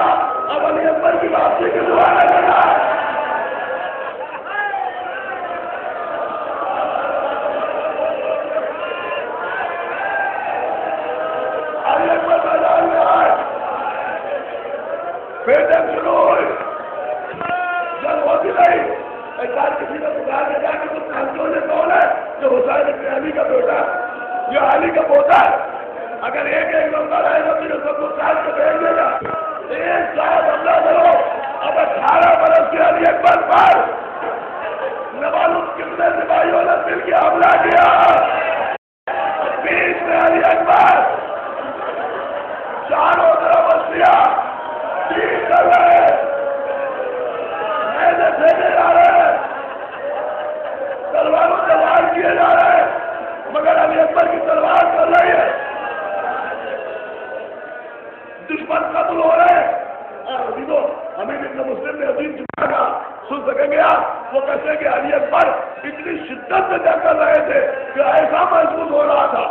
اب علی اکبر کی واپسی کی دعا لگا. علی اکبر میدان میں آئے، پھر جنگ شروع ہوئی. جنگ ہوتی رہی. ایک بار کسی نے پکار کے جا کے تم جانتے ہو یہ کون ہے؟ جو حسین ابن علی کا بیٹا ہے، یہ علی کا پوتا ہے. اگر ایک نمبر آئے گا تو یہ سب کو ساتھ سے بھیج دے گا. ایک ساتھ حملہ کرو. اب 18 برس کے علی اکبر پر نہ معلوم کتنے سپاہیوں نے مل کے حملہ کیا. بیچ میں علی اکبر چاروں طرف اسلحہ تیر کر رہے، پھینکے جا رہے ہیں، تلواروں سے وار کیے جا رہے ہیں، مگر علی اکبر کی تلوار چل رہی ہے. دشمن قتل ہو رہے ہیں. امیر ابن مسلم نے عظیم جملہ کا سن سکیں گے آپ. وہ کہتے ہیں کہ علی اکبر اتنی شدت سے جنگ کر رہے تھے کہ ایسا محسوس ہو رہا تھا،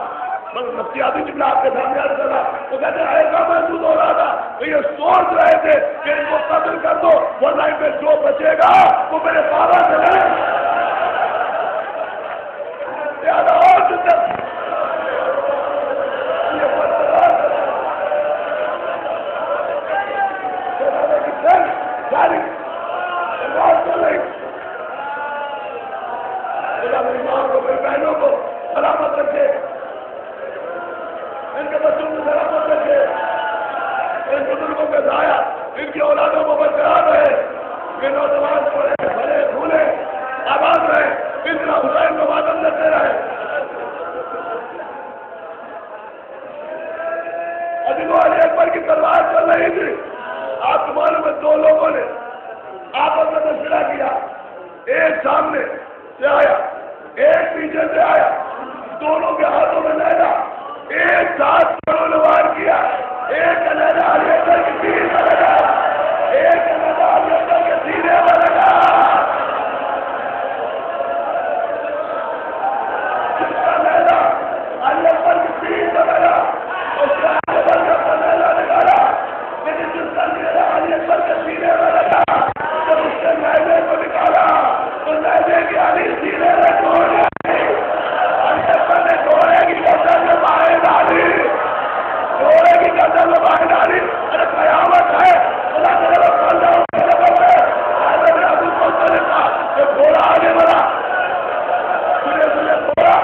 نفسیاتی جملہ آپ کے سامنے آ رہا. وہ کہتے ہیں ایسا محسوس ہو رہا تھا کہ یہ سوچ رہے تھے کہ ان کو قتل کر دو ورنہ ان میں جو بچے گا وہ میرے بابا سے لڑے. اور شدت جاری چل رہی. خدا میری ماں کو میری بہنوں کو سلامت رکھے، ان کے بچوں کو سلامت رکھے، ان بزرگوں کے ضائع ان کی اولادوں کو برقرار رہے. یہ نوجوان پڑھے بھلے بھولے آباد رہے. ابھی وہ علی اکبر کی تلوار چل رہی تھی، آپ کو معلوم ہے دو لوگوں نے آپس میں تذکرہ کیا، ایک سامنے سے آیا ایک پیچھے سے آیا، دونوں کے ہاتھوں میں لینا، ایک ساتھ دونوں نے وار کیا، ایک کا لینا علی اکبر کی سینے میں لگا، ایک کا لینا علی اکبر کے سینے میں لگا، جس کا لینا علی اکبر کی سینے میں لگا اس کا علی اکبر کا اپنا لینا نکالا، لیکن جس کا لینا علی اکبر کے سینے میں لگا جب اس کے لینے کو نکالا تو لینے کی علی سینے میں توڑ گئی، علی اکبر نے گھوڑے کی گردن میں باہر ڈالی، گھوڑے کی گردن میں باہر ڈالی، ارے قیامت ہے اللہ تعالیٰ کا بندہ ہونے لگا ہے، حضرت ابو بکر نے کہا کہ گھوڑا آگے بڑھا، سنے گھوڑا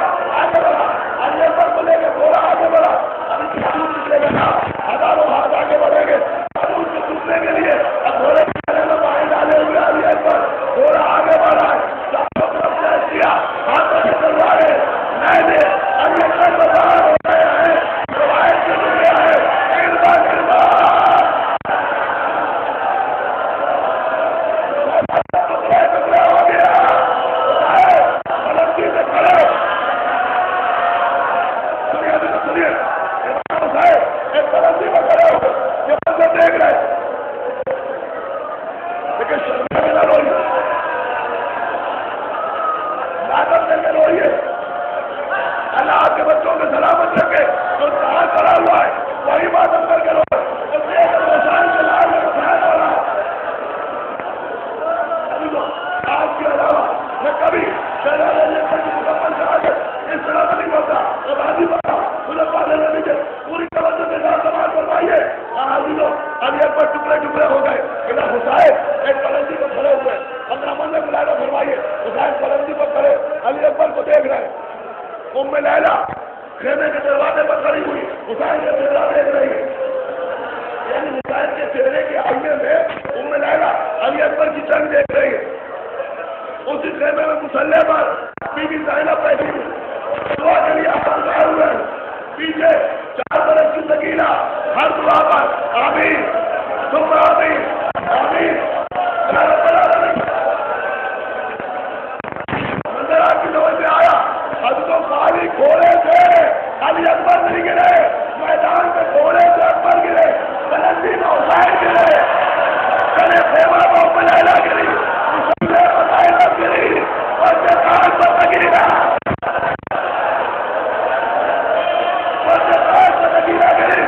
آگے بڑھا، علی اکبر کو لے کے گھوڑا آگے بڑھا، ابھی کتنے نکلے گا نا، ہزاروں ہاتھ آگے بڑھیں گے اس کو چھوٹنے کے لیے، اب گھوڑے کی گردن میں باہر ڈالے ہوئے علی اکبر، گھوڑا آگے بڑھا ہے، چاروں طرف سے کیا ہاتھوں سے تلواریں، میں علی اکبر کو باہر ہو گیا ہے، روایت سے مل گیا ہے، گربا گربا ٹکڑے ہو گیا، پلنگی سے کھڑے، سنیے ابھی تو سنیے، امام صاحب ایک پلنگی میں کھڑے ہو یہ منظر دیکھ رہے لیکن شرمے میں نہ روئیے، لاگت کر کے روئیے، اللہ آپ کے بچوں کو سلامت رکھے، جو کہاں کھڑا ہوا ہے وہی ماتم کر کے روئے، اور دیکھ کر وسائل کے لال میں وسائل ہو رہا ابھی تو آج کے علاوہ میں کبھی شہزادہ علی اکبر کی مکمل شہادت اس طرح سے نہیں ہوتا، اب آدھی بڑا مجھے پالے میں نیچے پوری توجہ کے ساتھ سماعت فرمائیے، آدھی لوگ علی اکبر ٹکڑے ٹکڑے ہو گئے، بلا حسین ایک پلنگی کو کھڑے ہوئے، 15 من نے بلایا فرمائیے، حسین پلنگی پر کھڑے علی اکبر کو دیکھ رہے، ام لیلا خیمے کے دروازے پر کھڑی ہوئی حسین کا چہرہ دیکھ رہی ہے، یعنی حسین کے چہرے کے آئینے میں ام لیلا علی اکبر کی جنگ دیکھ رہی ہے، اسی خیمے میں مسلح پر بی بی زینب بیٹھی ہوئی دعا کے لیے آواز آئے ہوئے ہیں، پیچھے 4 برس کی سکینہ ہر دعا پر آمین ثم آمین آمین یا رب العالمین، منظر آپ کی سمجھ میں آیا، اب تو خالی گھوڑے سے علی اکبر نہیں گرے، میدان میں گھوڑے سے اکبر گرے، بلندی میں حسین گرے، چلے خیمہ میں ام لیلا گری، مسلح پر زینب گری، اور جہاد پر سکینہ، اور جہاد پر سکینہ گری،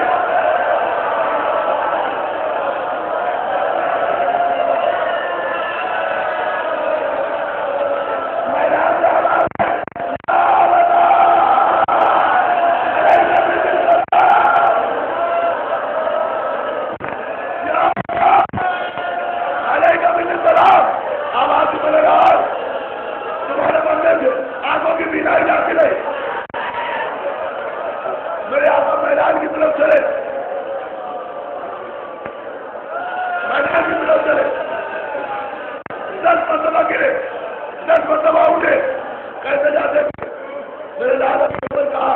میرے آقا میدان کی طرف چلے، میدان کی طرف چلے، 10 مرتبہ گرے، 10 مرتبہ اٹھے، کیسے جاتے میرے لال ابھی کہا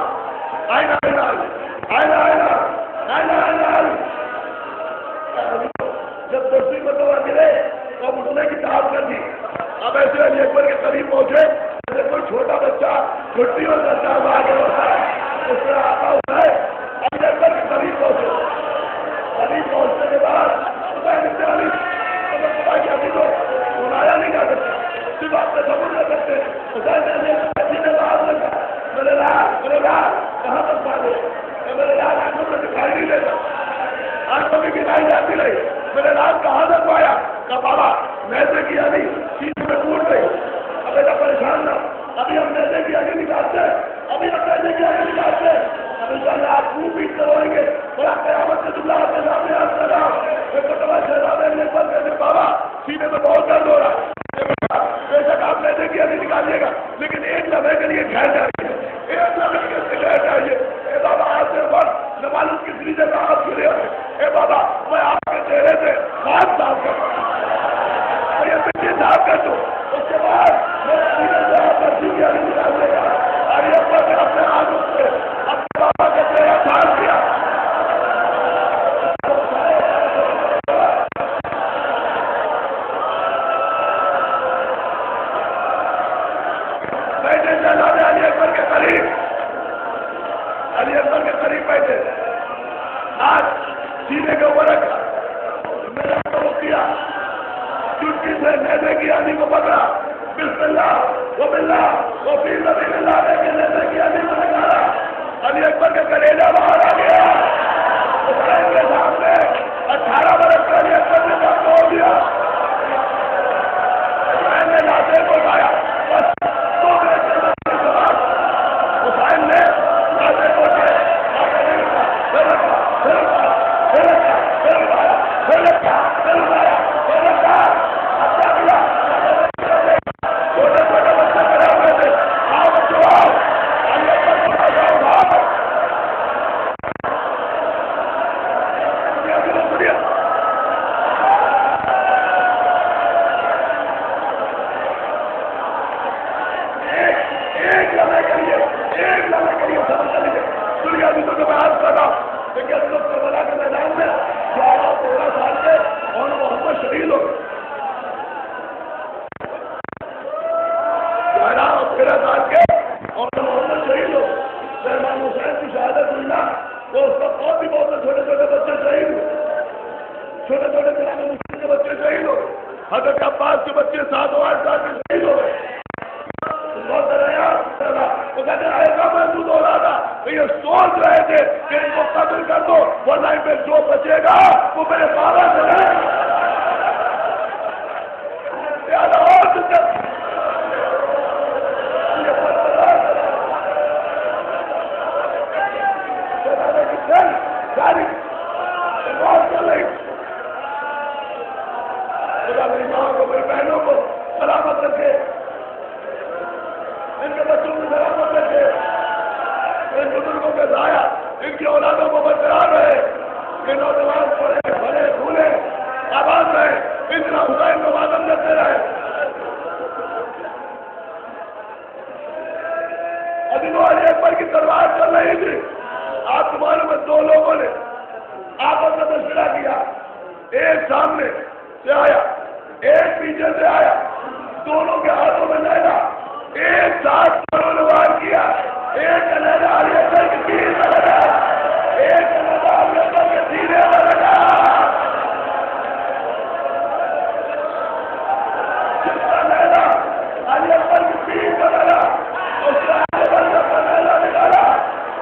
آئینہ آئینہ آئینہ آئینہ آئینہ آئینہ، جب 10ویں مرتبہ گرے تو اب اٹھنے کی طاقت کر دی، اب ایسے علی اکبر کے قریب پہنچے جیسے کوئی چھوٹا بچہ چھٹیوں کرتا ہے آگے ہوتا ہے، اس طرح آتا ہوتا ہے، علی اکبر کے قریب پہنچے، قریب پہنچنے کے بعد ابھی تو سنایا نہیں جا سکتا، صرف آپ نے سبر نہ کرتے، نے بات لگا میرے لال کہاں تک پاگے، میرے لال آنکھوں میں دکھائی نہیں دیتا، آنکھوں کی بینائی جاتی رہی، میرے لال کہاں تک پایا، کہا بابا نیزے کی آگے چیز میں ٹوٹ گئی، اب ایسا پریشان نہ، ابھی ہم نیزے کی آگے نکالتے ہیں، ابھی ہم نیزے کی آگے نکالتے ہیں، اب انشاءاللہ آپ خوب پیٹتے ہوئیں گے، بڑا قیامت سے دلہ آپ کے سامنے آتا رہا، ایک مرتبہ شہزادے نے پر کہتے بابا سینے میں بہت درد ہو رہا ہے، بے شک آپ نیزے کی آگے نکالیے گا، لیکن ایک لمحے کے لیے ٹھہر جائیے، ایک لمحے کے لیے ٹھہر جائیے، اے بابا آپ سے بڑھ نہ معلوم کس لیے جگہ آپ گرے ہوئے، اے بابا میں آپ کے چہرے سے ہاتھ صاف کرتا ہوں، یہ اکبر کے قریب بیٹھے، ہاتھ سینے کے اوپر رکھا، میں نے وہ کیا، چٹکی سے نیزے کی آدھی کو پکڑا، بسم اللہ و باللہ و فی سبیل اللہ کے نیزے کی آدھی کو نکالا، علی اکبر کا کلیجہ باہر آ گیا، حسین کے سامنے 18 برس کا علی اکبر نے سب توڑ دیا، حسین نے ناصر کو اٹھایا، بس 2 منٹ کے بعد حسین نے ناصر کو اٹھایا، حضرت عباس کے بچے 7 و 8 سال کے شہید ہو گئے، محدود ہو رہا تھا، یہ سوچ رہے تھے کہ ان کو قتل کر دو ورنہ ان میں جو بچے گا وہ میرے بابا سے رہے میری ماں کو، میری بہنوں کو سلامت رکھے، ان کے بچوں کو سلامت رکھے، ان بزرگوں کے ضائع ان کی اولادوں کو برقرار رہے، کہ نوجوان پڑھے بھلے بھولے آباد رہے، اتنا حسین کو معلوم کرتے رہے۔ ابھی وہ علی اکبر کی تلوار چل رہی تھی، آپ کو معلوم ہے 2 لوگوں نے آپس میں مشورہ کیا، ایک سامنے سے آیا، ایک پیچھے سے آیا، دونوں کے ہاتھوں میں لینا، ایک ساتھ دونوں نے وار کیا، ایک کا لینا علی اکبر کی پیٹھ میں لگا، ایک کا لینا علی اکبر کے سینے میں لگا، جس کا لینا علی اکبر کی پیٹھ میں لگا اس کا علی اکبر کا اپنا لینا نکالا،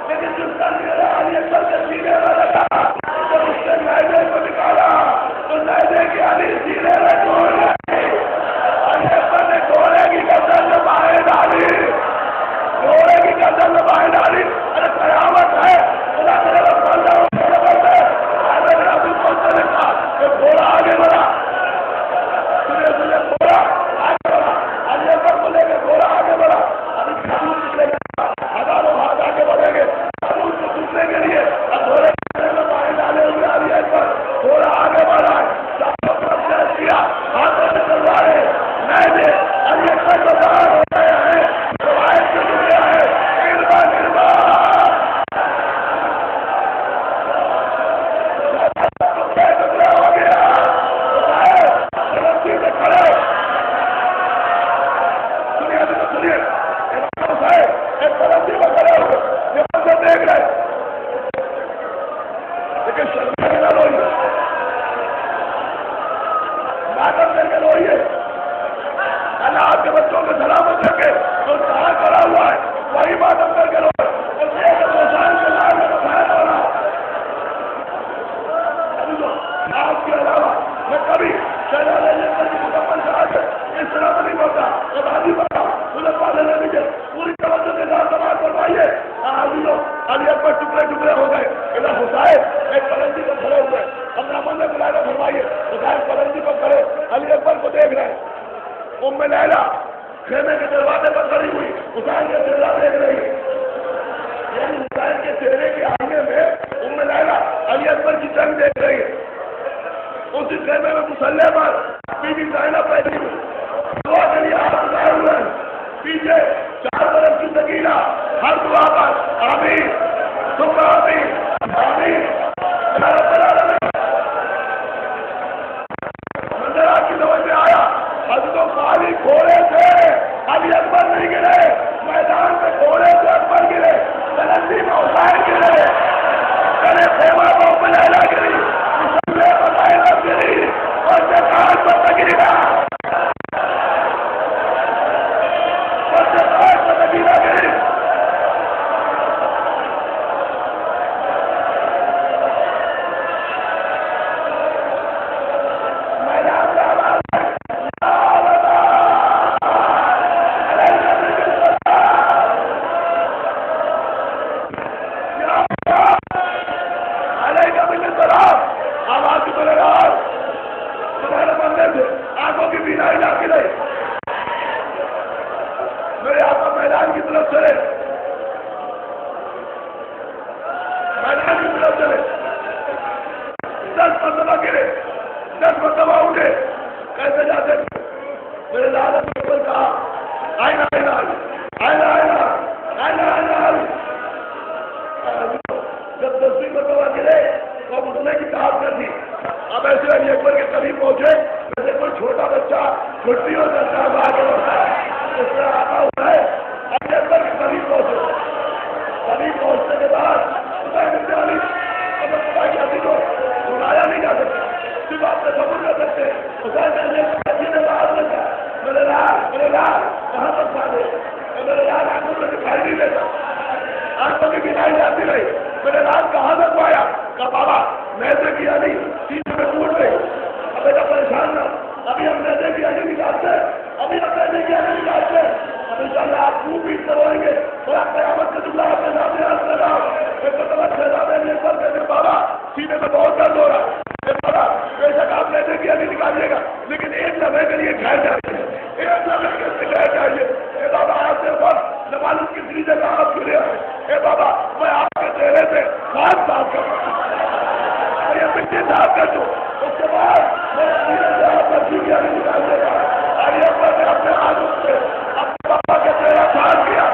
لیکن جس کا لینا علی اکبر کے سینے میں لگا تو اس نے لینے کو نکالا تو لینے کی علی سینے میں ڈول گئی، علی اکبر نے گھوڑے کی گردن میں باہیں ڈالی، گھوڑے کی گردن میں باہیں ڈالی، ارے قیامت ہے، خدا کرے گا بندہ گھوڑا آگے بڑھا، سنے گھوڑا آگے بڑھا، علی اکبر کو لے کے گھوڑا آگے بڑھا، ابھی خاتون نکلے گا، ہزاروں ہاتھ آگے بڑھیں گے خاتون کو پوچھنے کے لیے، اب گھوڑے میں باہیں ڈالے ہوئے علی اکبر، گھوڑا آگے بڑھا ہے، چاروں طرف سے کیا، ہاتھوں میں تلواریں، نیزے علی اکبر کو باہر ہو رہے ہیں، روایت سے جڑے ہیں، گربا گربا ٹکڑا ہو گیا، سے کھڑے سنیے سنیے ایک پرندی میں کھڑے ہوئے یہ منظر دیکھ رہے لیکن شرما کے نہ روئیے، ماتم کر کے روئیے، اللہ آپ کے بچوں کو سلامت رکھے، جو جہاں کھڑا ہوا ہے وہی ماتم کر کے روئے، اور ایک دوسرے کے لائن میں بتایا ہو رہا آپ کے علاوہ میں کبھی شہزاد علی اکبر کی مکمل شہادت اس طرح نہیں ہوتا، اور آدھی بتا مجھے پالے لے لیجیے، پوری توجہ کے ساتھ سماعت فرمائیے، علی اکبر ٹکڑے ٹکڑے ہو گئے، ادھر حسین ایک پلنگی پر کھڑے ہوئے، اپنا من میں بلانا فرمائیے، حسین پلنگی پر کھڑے علی اکبر کو دیکھ رہے ہیں، ام لیلا خیمے کے دروازے پر کھڑی ہوئی حسین کے چہرہ دیکھ رہی ہے، یعنی حسین کے چہرے کے آگے میں ام لیلا علی اکبر کی جنگ دیکھ رہی ہے، اسی خیمے میں مسلح پر بی بی زینب بیٹھی ہوئی، دعا کے لیے ہاتھ اٹھائے ہوئے ہیں، پیچھے 4 طرف کی سکینہ ہر دعا پر آمین ثم آمین آمین یا رب العالمین۔ منظر آپ کی سمجھ میں آیا، حضرت خالی گھوڑے سے علی اکبر نہیں گرے، میدان میں گھوڑے سے اکبر گرے، بلندی میں حسین گرے، میدان کی طرف چلے، 10 مرتبہ گرے، 10 مرتبہ اٹھے، کیسے جاتے تھے؟ میرے لال کے اوپر کہا آئینہ آئینہ آئینہ آئینہ آئینہ آئینہ۔ جب 10ویں مرتبہ گرے تو اب اٹھنے کی طاقت نہ تھی۔ اب ایسے علی اکبر کے قریب پہنچے جیسے کوئی چھوٹا بچہ چھٹیوں سے آگے ہوتا ہے، اس طرح آتا ہوا ہے علی اکبر کے قریب پہنچے۔ قریب پہنچنے کے بعد سنایا نہیں جا سکتا، صرف آپ سے قبول کر سکتے ہیں۔ میرے لال کہاں تک کھا دے، میرے لال آنکھوں میں دکھائی نہیں دیتا، آنکھوں کی بینائی جاتی رہی، میرے لال کہاں تک پایا؟ کہا بابا میدے کی علی سینے میں ٹوٹ گئی، اب بیٹا پریشان نہ، ابھی ہم میدے کی علی نکالتے ہیں، ابھی ہم میدے کی علی نکالتے ہیں، اب انشاءاللہ آپ خوب پیٹ کروائیں گے اور آپ قیامت کے دن آپ کے سامنے حاضر لگاؤ۔ ایک مرتبہ شہزادے نے پر کہتے بابا سینے میں بہت درد ہو رہا ہے، بابا بے شک آپ میدے کی علی نکالیے گا لیکن ایک لمحے کے لیے ٹھہر جائیے، ایک لمحے کے لیے ٹھہر جائیے۔ اے بابا آپ سے وقت نماز کسی جگہ آپ چلے آئے، اے بابا میں آپ کے چہرے سے خاص صاف کروں، یہ مٹی صاف کر دوں، اس کے بعد میں سینے سے آپ کا سینے علی نکال دے گا۔ علی اکبر نے اپنے ہاتھوں سے اپنے بابا کا چہرہ صاف کیا۔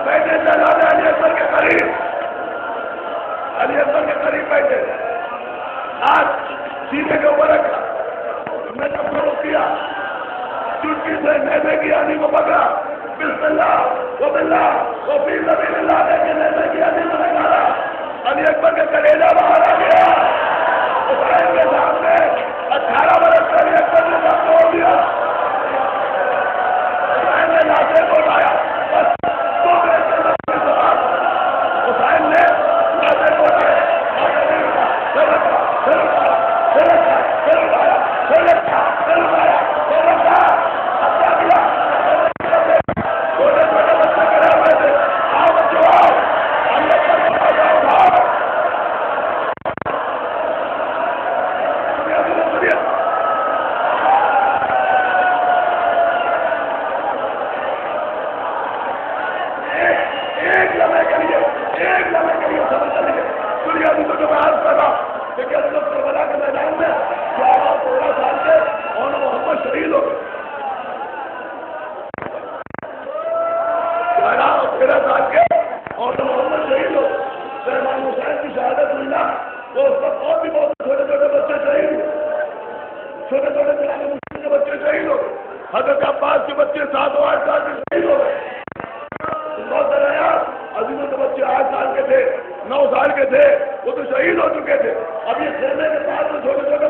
بیٹھے شہزادے علی اکبر کے قریب، علی اکبر کے قریب بیٹھے، ہاتھ سینے کے اوپر رکھا، میں جب شروع کیا چٹکی سے میدے کی علی کو پکڑا، بسم اللہ و باللہ و فی سبیل اللہ کہہ کے میدے کی علی کو نکالا، علی اکبر کا کلیجہ باہر آ گیا۔ حسین کے سامنے 18 برس کا علی اکبر نے سب توڑ دیا، حسین نے لاشیں کو اٹھایا، بس 2 منٹ کے بعد حسین نے لاشیں کو اٹھایا، حضرت عباس کے بچے 7 و 8 سال کے شہید ہو گئے، بہت ڈرایا، عظیموں کے بچے 8 سال کے تھے، 9 سال کے تھے، وہ تو شہید ہو چکے تھے۔ اب یہ خیمے کے پاس جو چھوٹے چھوٹے